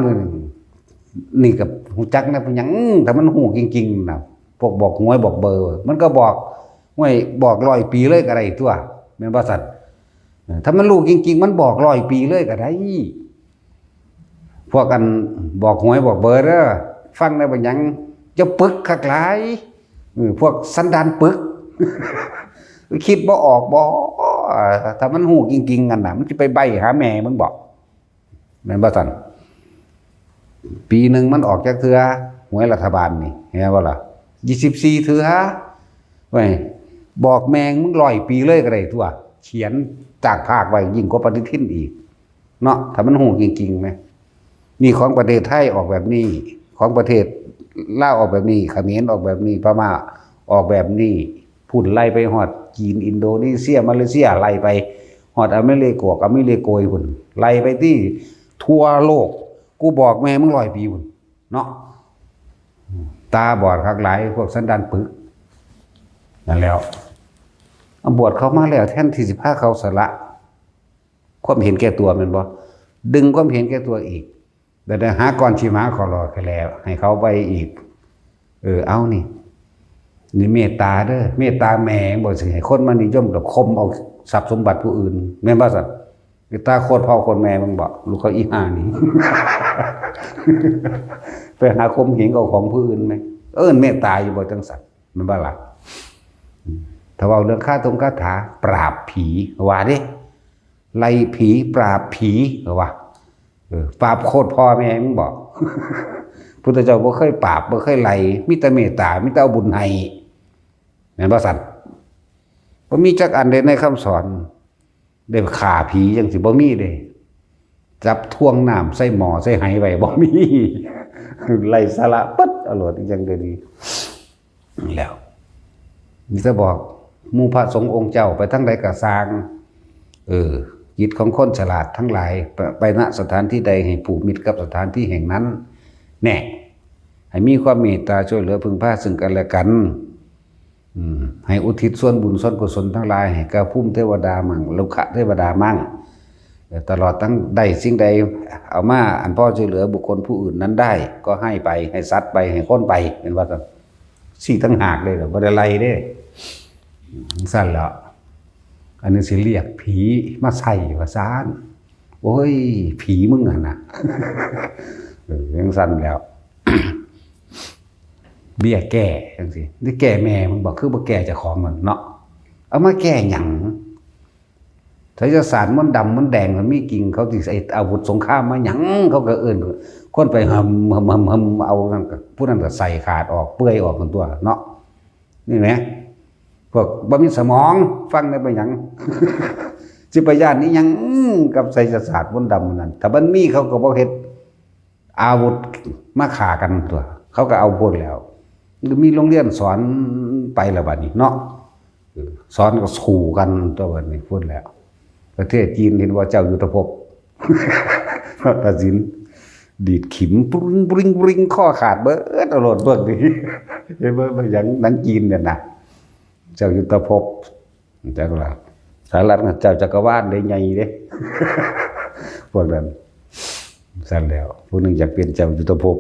นี่กับหูจักนะเป็นหยังแต่มันหูจริงๆนะพวกบอกหวยบอกเบอร์มันก็บอกหวยบอก100 ปีเลยก็ได้ตัวแม่นบ่สัตว์ถ้ามันรู้จริงๆมันบอก100 ปีเลยก็ได้พวกกันบอกหวยบอกเบอร์เด้อฟังได้เป็นหยังจะปึกคักหลายพวกสันดานปึกคิดบ่ออกบ่ถ้ามันหูจริงๆกันน่ะมันจะไปใบหาแม่มึงบอกแม่นบ่สันปีหนึ่งมันออกจากเทือหวยรัฐบาลนี่เห็นบ่ล่ะ24เทือไว้บอกแมงมึง100 ปีเลยก็ได้ทั่วเขียนจากภาคไว้ยิ่งกว่าปฏิทินอีกเนาะถ้ามันหูจริงๆไหมนี่ของประเทศไทยออกแบบนี้ของประเทศลาวออกแบบนี้เขมรออกแบบนี้พม่าออกแบบนี้พุ่นไล่ไปฮอดจีนอินโดนีเซียมาเลเซียไล่ไปฮอดอเมริกาอเมริกาพุ่นไล่ไปที่ทั่วโลกกูบอกแม่มึง100 ปีพุ่นเนาะตาบอดคักหลายพวกสันดานปึกนั่นแล้วบวชเขามาแล้วแทนที่สิพาเขาสละความเห็นแก่ตัวแม่นบ่ดึงความเห็นแก่ตัวอีกแต่ได้หาก่อนชีมาขอรอแค่แล้วให้เขาไปอีกเอานี่เมตตาเด้อเมตตาแม่บ่สิให้คนมานิยมกับคมเอาทรัพย์สมบัติผู้อื่นแม่นบ่ซั่นเมตตาโคตรพ่อโคตรแม่มึงบอกลูกเขาอีห่านี่ ไปหาคมหิงเอาของผู้อื่นไหมเมตตาอยู่บ่จังซั่นแม่นบ่ล่ะถ้าว่าเรื่องคาถาปราบผีว่าดิไล่ผีปราบผีว่าปราบโคตรพ่อแม่มึงบอกพุทธเจ้าบ่เคยปราบบ่เคยไล่มีแต่เมตตามีแต่เอาบุญให้แม่นบ่ซั่นบ่มีจักอันใดในคำสอนได้ฆ่าผีจังสิบ่มีเด้จับท่วงน้ำใส่หม้อใส่ไหไว้บ่มีไล่สาระปึ๊ดเอาโลดจังได๋ดีแล้วนี่จะบอกหมู่พระสงฆ์องค์เจ้าไปทั้งใดก็สร้างจิตของคนฉลาดทั้งหลายไปณสถานที่ใดให้ผูกมิตรกับสถานที่แห่งนั้นแน่ให้มีความเมตตาช่วยเหลือพึ่งพาซึ่งกันและกันให้อุทิศส่วนบุญส่วนกุศลทั้งหลายให้กับภูมิเทวดามั่งโลกะเทวดามั่งตลอดทั้งได้สิ่งใดเอามาอันพ่อช่วยเหลือบุคคลผู้อื่นนั้นได้ก็ให้ไปให้สัตว์ไปให้คนไปเป็นว่าสี่ตั้งหากเลยเหรอบ่ได้ไล่เด้สั่นแล้วอันนี้สิเรียกผีมาใส่ว่าซ่านโอ้ยผีมึงอ่ะนะยังสั่นแล้ว เบี้ยแก่จังซี่นี่แก่แม่มึงบอกคือบ่แก่เจ้าของมันเนาะเอามาแก่หยังไสยศาสตร์มันดำมันแดงมันมีกิ่งเขาสิใส่อาวุธสงครามมาหยังเขาก็เอิ้นคนไปหำเอาผู้นั้นก็ใส่ขาดออกเปื่อยออกกันตัวเนาะนี่แหมพวกบ่มีสมองฟังได้บ่หยัง สิไปย่านนี้หยังกับไสยศาสตร์มนต์ดำนั่นถ้ามันมีเขาก็บ่เฮ็ดอาวุธมาฆ่ากันตัวเขาก็เอาพ้นแล้วมีโรงเรียนสอนไปแล้วบัดนี้เนาะสอนก็สู้กันตัวบัดนี้พ้นแล้วประเทศจีนเห็นว่าเจ้ายุทธภพ พระตัดสินดีดขิมปริงข้อขาดเบิดเอาโลดเบิดนี่เห็นบ่อย่างหนังจีนเนี่ยนะเจ้ายุทธภพจักว่าสารัตเจ้าจักรวาลได้ใหญ่เด้ พวกนั้นสั่นแล้วผู้หนึ่งอยากเป็นเจ้ายุทธภพ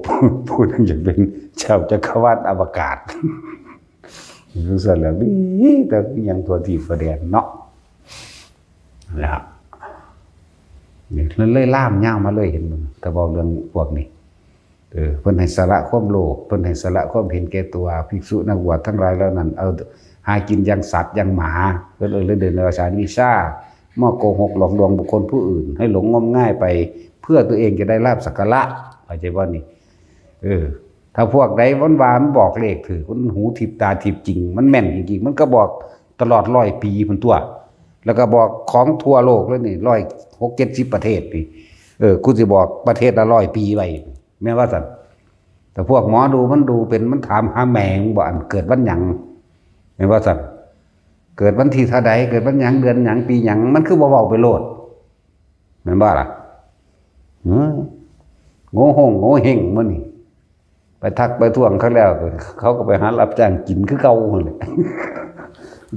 ผู้หนึ่งอยากเป็นเจ้าจักรวาลอวกาศ สั่นแล้วนี่แต่ยังตัวที่ประเด็นเนาะแล้วนี่เลยล่ามย่างมาเลยเห็นมันแต่บอกเรื่องพวกนี้เพิ่นให้สละความโลภเพิ่นให้สละความเห็นแก่ตัวภิกษุนักบวชทั้งหลายแล้วนั้นเอาหากินอย่างสัตว์อย่างหมาเพิ่นเลยเดินในอาชาวิชามอโกหกหลอกลวงบุคคลผู้อื่นให้หลงงมง่ายไปเพื่อตัวเองจะได้ลาภสักการะเข้าใจบ่นี่ถ้าพวกใดวันวานบอกเลขถือคนหูทิพตาทิพจริงมันแม่นจริงๆมันก็บอกตลอด100 ปีพุ่นตัวแล้วก็บอกของทั่วโลกแล้วนี่160-170 ประเทศนี่กูสิบอกประเทศละ100 ปีไว้แม้ว่าซั่นแต่พวกหมอดูมันดูเป็นมันถามหาแม่งบ่อันเกิดวันหยังแม้ว่าซั่นเกิดวันที่เท่าใดเกิดวันหยังเดือนหยังปีหยังมันคือบ่เว้าไปโลดแม่นบ่ล่ะ เฮ้ยโง่หงโง่เฮงมื้อนี่ไปทักไปทวงเขาแล้วเขาก็ไปหารับจ้างกินคือเก่าหั่นแหละ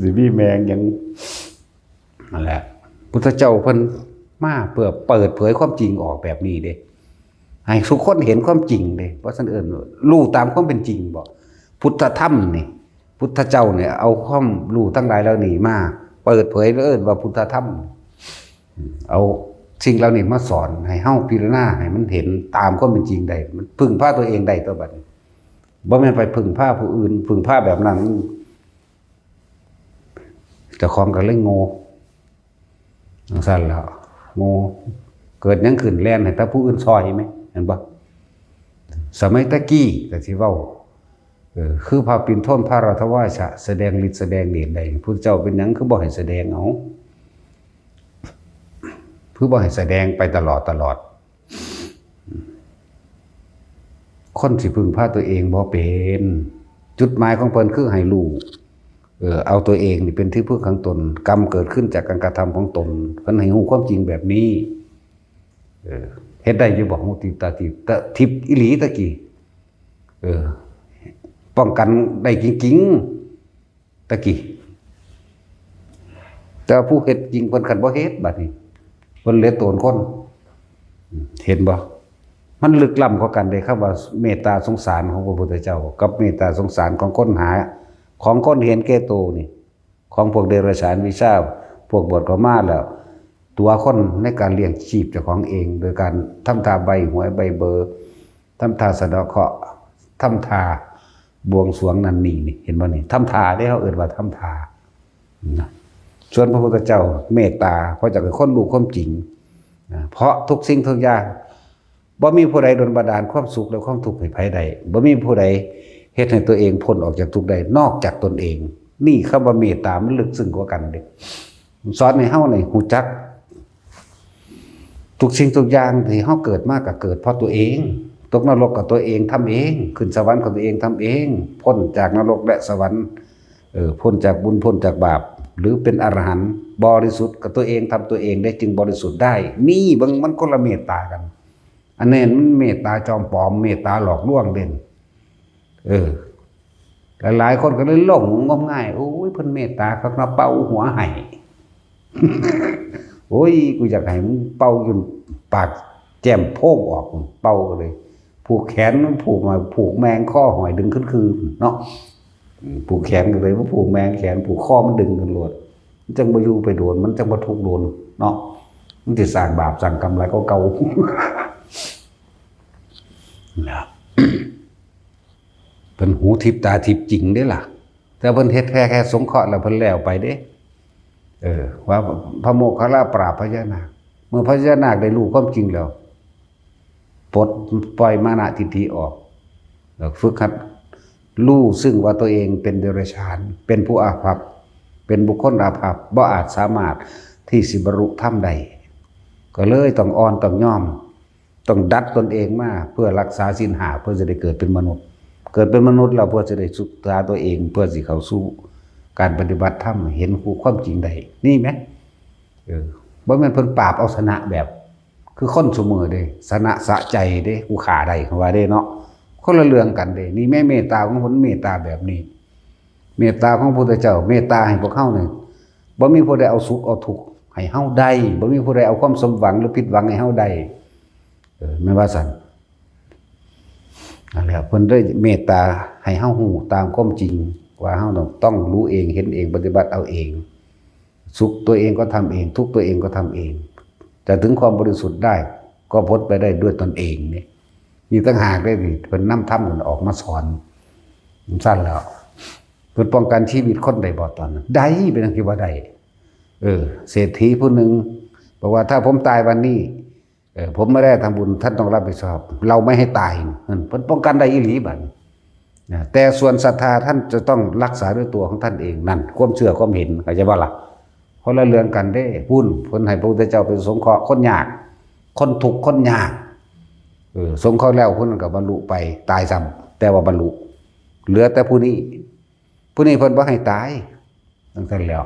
สิมีแมงยังนั่นแหละพุทธเจ้าเพิ่นมาเพื่อเปิดเผยความจริงออกแบบนี้เด้ให้ทุกคนเห็นความจริงเด้เพราะฉะนั้นรู้ตามความเป็นจริงบ่พุทธธรรมนี่พุทธเจ้าเนี่ยเอาความรู้ทั้งหลายแล้วนี่มาเปิดเผยแล้วว่าพุทธธรรมเอาสิ่งเหล่านี้มาสอนให้เฮาพิจารณาให้มันเห็นตามความเป็นจริงได้มันพึ่งพาตัวเองได้ตัวบัดนี้บ่แม่นไปพึ่งพาผู้อื่นพึ่งพาแบบนั้นเจ้าของก็เลยโง่จังซั่นแล้วโง่เกิดหยังขึ้นแล่นให้แต่ผู้อื่นซอยไหมเห็นบ่สมัยตะกี้ก็สิเว้าคือพระปิ่นโทนพระราชวาชะแสดงฤทธิ์แสดงเดชได้พุทธเจ้าเป็นหยังคือบ่ให้แสดงเอาคือบ่ให้แสดงไปตลอดคนสิพึ่งพาตัวเองบ่เป็นจุดหมายของเพิ่นคือให้รู้เอาตัวเองนี่เป็นที่พึ่งของตนกรรมเกิดขึ้นจากการกระทำของตนเพิ่นให้รู้ความจริงแบบนี้เฮ็ดได้อยู่บ่ฮู้ติตาทิพย์อีหลีตะกี้ป้องกันได้จริงๆตะกี้แต่ผู้เฮ็ดจริงเพิ่นคันบ่เฮ็ดบัดนี้เพิ่นเหลือโตนคนเห็นบ่มันลึกล้ำกว่ากันเด้ครับว่าเมตตาสงสารของพระพุทธเจ้ากับเมตตาสงสารของคนหาของคนเห็นแก่ตัวนี่ของพวกเดรัจฉานวิชาพวกบวชก็มาแล้วตัวคนในการเลี้ยงชีพเจ้าของเองโดยการทำทาใบหวยใบเบอร์ทำทาสะเดาะเคราะห์ทำทาบวงสรวงนั่นนี่เห็นบ่นี่ทำทาได้เขาเอิ้นว่าทำทาส่วนพระพุทธเจ้าเมตตาเพราะจะเป็นคนรู้ความจริงเพราะทุกสิ่งทุกอย่างบ่มีผู้ใดดลบันดาลความสุขและความทุกข์ให้ไผใดบ่มีผู้ใดเฮ็ดให้ตัวเองพ้นออกจากทุกข์ใดนอกจากตนเองนี่คำว่าเมตตามันลึกซึ้งกว่ากันเด้สอนให้เฮานี่รู้จักทุกสิ่งทุกอย่างที่เฮาเกิดมาก็เกิดเพราะตัวเองตกนรกก็ตัวเองทำเองขึ้นสวรรค์ก็ตัวเองทำเองพ้นจากนรกและสวรรค์พ้นจากบุญพ้นจากบาปหรือเป็นอรหันต์บริสุทธิ์ก็ตัวเองทำตัวเองได้จึงบริสุทธิ์ได้นี่มันคนละเมตตากันอันนี้มันเมตตาจอมปลอมเมตตาหลอกลวงเด่นหลายคนก็เลยหลงงมง่ายโอ้ยเพิ่นเมตตาเขามาเป่าหัวให้ โอ้ยกูอยากให้มึงเป่าจนปากแจ่มโพกออกเป่าเลยผูกแขนผูกมาผูกแมงข้อหอยดึงขึ้นคือเนาะผูกแขนกันเลยว่าผูกแมงแขนผูกข้อมันดึงกันโลดมันจังบ่อยู่ไปโดนมันจังบ่ทุกโดนเนาะมันสิสร้างบาปสร้างกรรมอะไรก็เก่านะเป็นหูทิพตาทิพจริงได้ล่ะแต่เพิ่นเฮ็ดแค่สงเคราะห์แล้วเพิ่นแล้วไปเด้ว่าพระโมคคัลลาปราบพญานาคเมื่อพญานาคได้รู้ความจริงแล้วปลดปล่อยมานะทิฏฐิออกแล้วฝึกหัดรู้ซึ่งว่าตัวเองเป็นเดรัจฉานเป็นผู้อาภัพเป็นบุคคลอาภัพบ่อาจสามารถที่สิบรรลุธรรมได้ก็เลยต้องอ่อนต้องยอมต้องดัดตนเองมาเพื่อรักษาศีลห้าเพื่อจะได้เกิดเป็นมนุษย์เกิดเป็นมนุษย์แล้วเพื่อจะได้ศึกษาตัวเองเพื่อสิเข้าสู่การปฏิบัติธรรมเห็นความจริงได้นี่ไหมบ่แม่นเพิ่นปราบเอาชนะแบบคือคนซุมื้อเด้ชนะสะใจเด้กูฆ่าได้เขาว่าเด้เนาะคนละเรื่องกันเด้นี่แม่เมตตาของเพิ่นเมตตาแบบนี้เมตตาของพระพุทธเจ้าเมตตาให้พวกเฮานี่บ่มีผู้ใดเอาสุขเอาทุกข์ให้เฮาได้บ่มีผู้ใดเอาความสมหวังหรือผิดหวังให้เฮาได้แม่นว่าซั่นนั่นแหละเพิ่นได้เมตตาให้เฮาฮู้ตามความจริงว่าเฮาต้องรู้เองเห็นเองปฏิบัติเอาเองสุขตัวเองก็ทำเองทุกข์ตัวเองก็ทำเองแต่ถึงความบริสุทธิ์ได้ก็พ้นไปได้ด้วยตนเองนี่มีต่างหากได้ดิเพิ่นนำธรรมเพิ่นออกมาสอนสั้นแล้วเพิ่นป้องกันชีวิตคนได้บ่ตอนนั้นได้เป็นจังซี่ว่าได้เศรษฐีผู้หนึ่งบอกว่าถ้าผมตายวันนี้ผมไม่ได้ทำบุญท่านต้องรับผิดชอบเราไม่ให้ตายเพิ่นป้องกันได้อีหลีบัดแต่ส่วนศรัทธาท่านจะต้องรักษาด้วยตัวของท่านเองนั่นความเชื่อความเห็นเข้าใจบ่ล่ะคนละเรื่องกันเด้พุ่นเพิ่นให้พระพุทธเจ้าเป็นสงเคราะห์คนยากคนทุกข์คนยากสงเคราะห์แล้วเพิ่นก็บรรลุไปตายซ้ำแต่ว่าบรรลุเหลือแต่ผู้นี้เพิ่นบ่ให้ตายจังซั่นแล้ว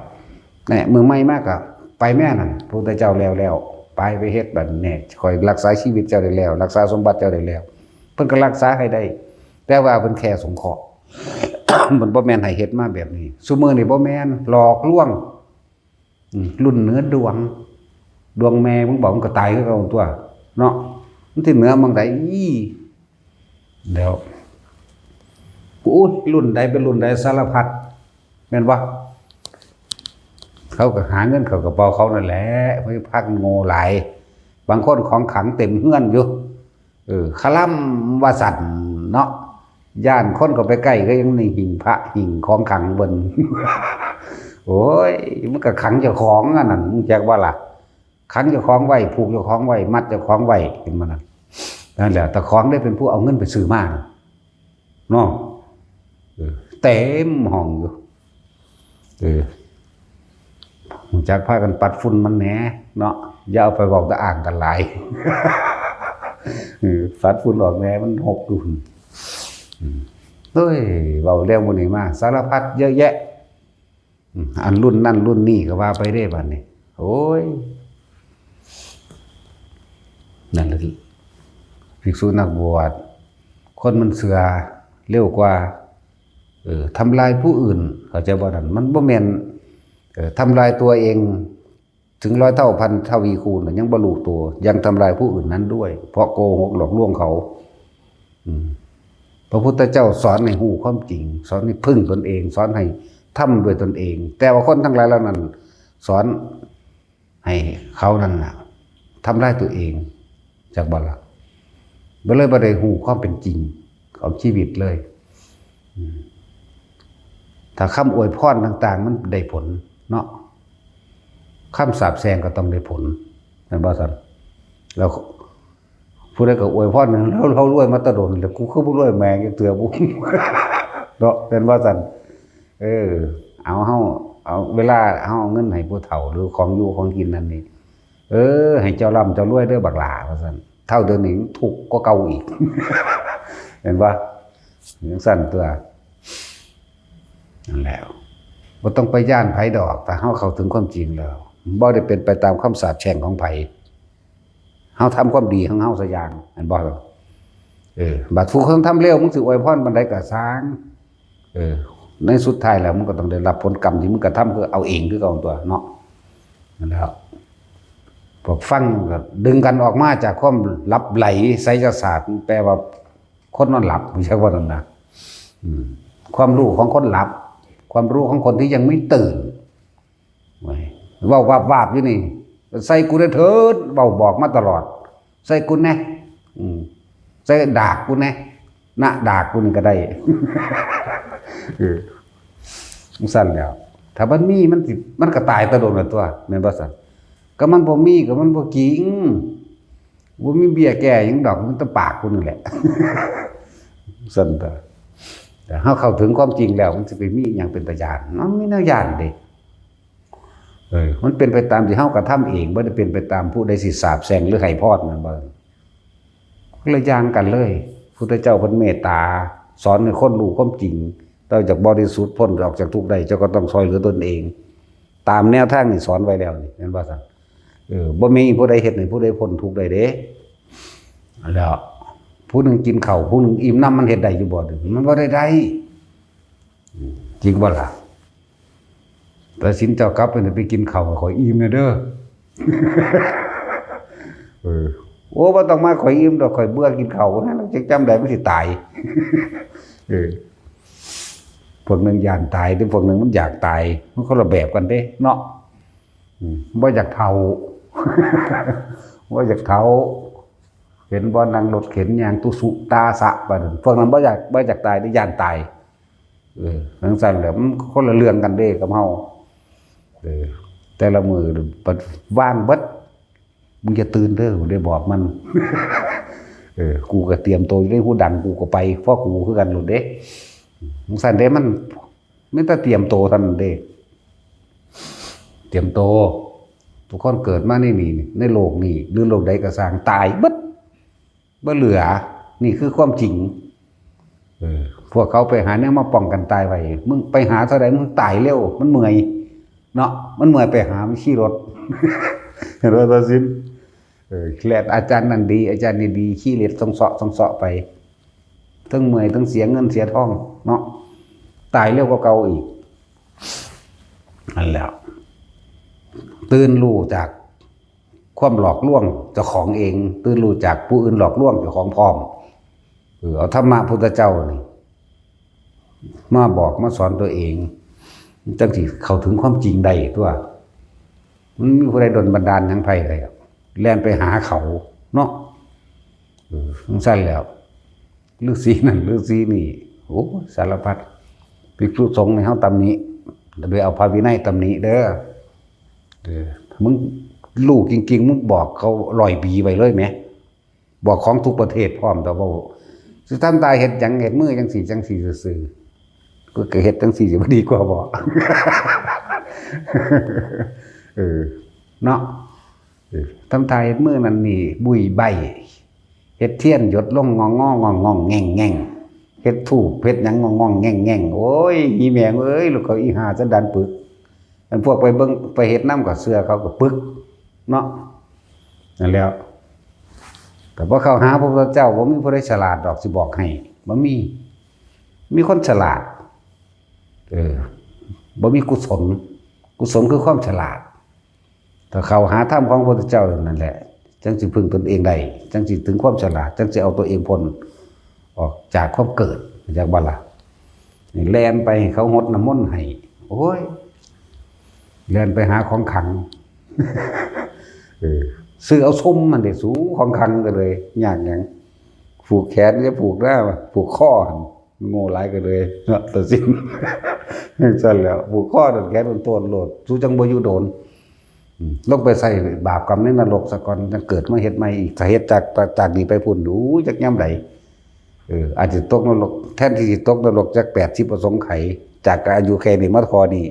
แหน่มือใหม่มากก็ไปแม่นั่นพระพุทธเจ้าแล้วไป ไปเฮ็ดบัดนี้คอยรักษาชีวิตเจ้าได้แล้วรักษาสมบัติเจ้าได้แล้วเพิ่นก็รักษาให้ได้แต่ว่าเพิ่นแค่สงเคราะห์ มันบ่แม่นให้เฮ็ดมาแบบนี้ซุมื้อนี้บ่แม่นหลอกลวงรุ่นเหนือดวงแม่มึงบอกมึงก็ตายคือเก่าตัวเนาะมันสิเหนือเมืองใดเดี๋ยวอู้รุ่นใดเป็นรุ่นใดสารพัดแม่นบ่เขาก็หาเงินเข้ากระเป๋าเขานั่นแหละเพิ่นพักโง่หลายบางคนของขังเต็มเฮือนอยู่คลั่มว่าสั่นเนาะย่านคนก็ไปใกล้ก็ยังนี่หิ่งพระหิ่งของขังบน โอ้ยมันก็ขังเจ้าของอันนั้นมึงจักว่าล่ะขังเจ้าของไว้ผูกเจ้าของไว้มัดเจ้าของไว้เห็นมันนั่นแหละแต่ของได้เป็นผู้เอาเงินไปซื้อมาเนาะเต็มห้องอยู่มึงจักพากันปัดฝุ่นมันแหนเนาะอย่าเอาไปบอกตะอ่างกันหลาย ปัดฝุ่นออกแหนมันหกดูเฮ้ยเบาเร็วมื้อนี้มาสารพัดเยอะแยะอันรุ่นนั่นรุ่นนี่ก็ว่าไปได้บัดนี้โอ้ยนั่นแหละภิกษุนักบวชคนมันเสือเร็วกว่าทำลายผู้อื่นเข้าใจบ่นั่นมันบ่แม่นทำลายตัวเองถึง100 เท่าพันทวีคูณยังบ่รู้ตัวยังทำลายผู้อื่นนั้นด้วยเพราะโกหกหลอกลวงเขาพระพุทธเจ้าสอนให้รู้ความจริงสอนให้พึ่งตนเองสอนให้ทำด้วยตนเองแต่ว่าคนทั้งหลายเหล่านั้นสอนให้เขานั่นน่ะทำลายตัวเองจากบ่ล่ะบ่เลยบ่ได้รู้ความเป็นจริงของชีวิตเลยถ้าคำอวยพรต่างๆมันได้ผลเนาะคำสาปแช่งก็ต้องได้ผลแม่นบ่ซั่นแล้วผู้ใดก็อวยพรแล้วเรารวยมาตะดนแล้วกูคือบ่รวยแม่งจังเตือบ่ เนาะเป็นว่าซั่นเอาเวลาเฮาเอาเงินให้ผู้เฒ่าหรือของอยู่ของกินนั่นนี่ให้เจ้าร่ำเจ้ารวยเด้อบักหลาว่าซั่นเท่าเดิมนี้ทุกข์กว่าเก่าอีก เห็นบ่จังซั่นตัวนั่นแหละบ่ต้องไปย่านไผดอกแต่เฮาเข้าถึงความจริงแล้วบ่ได้เป็นไปตามคำสาปแช่งของไผเฮาทำความดีของเฮาซะอย่างอันบ่บัดผู้คนทำเร็วมึงสิอวยพรบันไดก็สร้างในสุดท้ายแล้วมึงก็ต้องได้รับผลกรรมที่มึงกระทำคือเอาเองคือเก่าตัวเนาะนั่นแหละพวกฟังก็ดึงกันออกมาจากความลับไหลไสยศาสตร์แปลว่าคนนอนหลับไม่ใช่ว่านั่นนะความรู้ของคนหลับความรู้ของคนที่ยังไม่ตื่นว่าวาบอยู่นี่ใส่กูได้เถิดเบาบอกมาตลอดใส่กูแน่ใส่ดากกูแน่หน้าดากกูนี่ก็ได้ มันสั่นแล้วถ้ามันมีมันก็ตายตะโดนละตัวแม่นบ่สั่นก็มันบ่มีก็มันบ่จริงบ่มีเบี้ยแก่หยังดอกมันตะปากกูนี่แหละ สั่นแต่เฮาเข้าถึงความจริงแล้วมันสิไปมีหยังเป็นตาญาณมันมีแนวญาณเด้มันเป็นไปตามที่เฮากระทำเองบ่ได้เป็นไปตามผู้ใดสิสาปแช่งหรือให้พรนั่นบ่คนละอย่างกันเลยพุทธเจ้าเพิ่นเมตตาสอนให้คนรู้ความจริงเราจากบริสุทธิ์พ้นออกจากทุกข์ได้เจ้าก็ต้องช่วยเหลือตนเองตามแนวทางนี่สอนไว้แล้วนี่เห็นบ่ซั่นบ่มีผู้ใดเฮ็ดให้ผู้ใดพ้นทุกข์ได้เด้แล้วผู้หนึงกินข้าวผู้หนึงอิ่มน้ำมันเฮ็ดได้อยู่บ่มันบ่ได้จริงบ่ล่ะแต่สินเจ้ากลับไปกินข้าวขออิ่มแน่เด้อ โอ้บ่ต้องมาข่อยอิ่มดอกข่อยเบื่อกินข้าวนะแล้วจักจำได้มันสิตาย พวกนึงย่านตายแต่พวกนึงมันอยากตายมันคนละแบบกันเด้เนาะบ่อยากเฒ่า บ่อยากเฒ่าเห็นบ่นั่งรถเข็นย่างตุสุตาสะบัดนั้นพวกนั้นบ่อยากตายได้ย่านตายจังซั่นแหละมันคนละเรื่องกันเด้กับเฮาแต่ละมื้อปัดว่างเบิดมึงจะตื่นเด้อได้บอกมัน กูก็เตรียมตัวอยู่ในหูดังกูก็ไปเพราะกูคือกันหลุดเด้มึงสั่นเด้มันไม่ต้องเตรียมตัวท่านเด้เตรียมตัวทุกคนเกิดมาในโลกนี้หรือโลกใดก็สร้างตายเบิดบ่เหลือนี่คือความจริงพวกเขาไปหาเนี่ยมาป้องกันตายไว้มึงไปหาเท่าใดมึงตายเร็วมันเมื่อยเนาะมันเมื่อยไปหามันขี่รถ เห็นว่าตาสิน แลดอาจารย์นั่นดีอาจารย์นี่ดีขี้เล็ดต้องเสาะไปทั้งเมื่อยทั้งเสียเงินเสียทองเนาะตายเร็วกว่าเก่าอีกนั่นแหละตื่นรู้จากความหลอกลวงเจ้าของเองตื่นรู้จากผู้อื่นหลอกลวงเจ้าของพร้อมเอาธรรมะพุทธเจ้านี่มาบอกมาสอนตัวเองจังสิเข้าถึงความจริงได้ตัวมันมีผู้ใดดลบันดาลทั้งไพ่เลยแล่นไปหาเขาเนาะสั้นแล้วฤาษีนั่นฤาษีนี่โอ้สารพัดภิกษุสงฆ์ในเฮาตำนี้โดยเอาพระวินัยตำนี้เด้อมึงลูกจริงๆมึงบอกเขาลอยปีไปเลยไหมบอกของทุกประเทศพร้อมแต่ว่าสิทำตายเห็ดจังเห็ดมือจังสี่ซื่อก็เห็ดจังสี่จะดีกว่าบอกเนาะทำตายเห็ดมือนั่นนี่บุยใบเห็ดเทียนหยดลงงองแง่งเห็ดถูกเห็ดยังงองแง่งโอ้ยอีแมงเอ้ยลูกเขาอีหาจะดันปึกมันพวกไปเบิ้งไปเห็ดน้ำกับเสื้อเขาก็ปึกเนาะนั่นแล้วแต่พอเขาหาพระพุทธเจ้าว่ามีผู้ใดฉลาดดอกสิบอกให้บ่มีคนฉลาดบ่มีกุศลคือความฉลาดแต่เขาหาธรรมของพระพุทธเจ้านั่นแหละจังสิพึ่งตนเองได้จังสิถึงความฉลาดจังสิเอาตัวเองพ้นออกจากความเกิดจากบ้านละแลนไปเขาหดน้ำมนต์ให้โอ้ยแลนไปหาของขังซื้อเอาส้มมันเด็ดสูของขังกันเลยยากอย่างผูกแขนจะผูกได้ผูกข้อโง่หลายกันเลยเนาะแต่สิ้นสั่นแล้วผูกข้อโดนแขนโดนต้นโหลดสู้จังบ่อยู่โดนลงไปใส่บาปกรรมในนรกซะก่อนจะเกิดมาเฮ็ดใหม่อีกถ้าเฮ็ดจากนี้ไปพุ่นดูจักย่ำใดอาจจะตกนรกแทนที่สิตกนรกจาก80ประสงค์ไขจากอายุแค่นี้มาพอนี่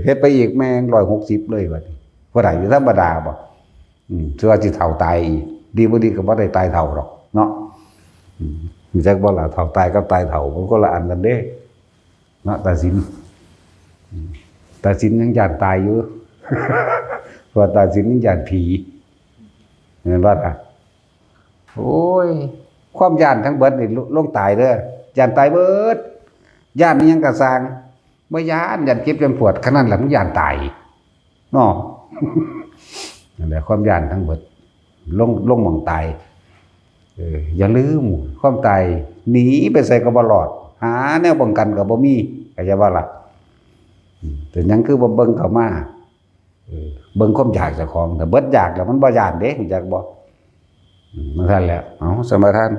เฮ็ดไปอีกแม่ง160เลยบัดนี้บ่ได้อยู่ธรรมดาบ่ถือว่าสิเฒ่าตายอีกดีบ่ดีก็บ่ได้ตายเฒ่าหรอกเนาะมีจักบ่ล่ะเฒ่าตายกับตายเฒ่ามันก็ละอันกันเด้เนาะตาสินยังย่านตายอยู่เพราะตาสินยังย่านผีเห็นบ่ล่ะโอ้ยความย่านทั้งเบิดนี่ลงตายเด้อย่านตายเบิดย่านนี่ยังกะสร้างบ่ย่านเจ็บจนปวดขนาดนั้นมันย่านตายเนาะนั่นแหละความย่านทั้งเบิดลงหม่องตายอย่าลืมความตายหนีไปใส่ก็บ่รอดหาแนวป้องกันก็บ่มีก็จะว่าล่ะแต่ยังคือบ่เบิ่งเข้ามาเบิ่งความอยากเจ้าของแต่เบิดอยากแล้วมันบ่ย่านเด้รู้จักบ่มันซั่นแหละเอาสมาทาน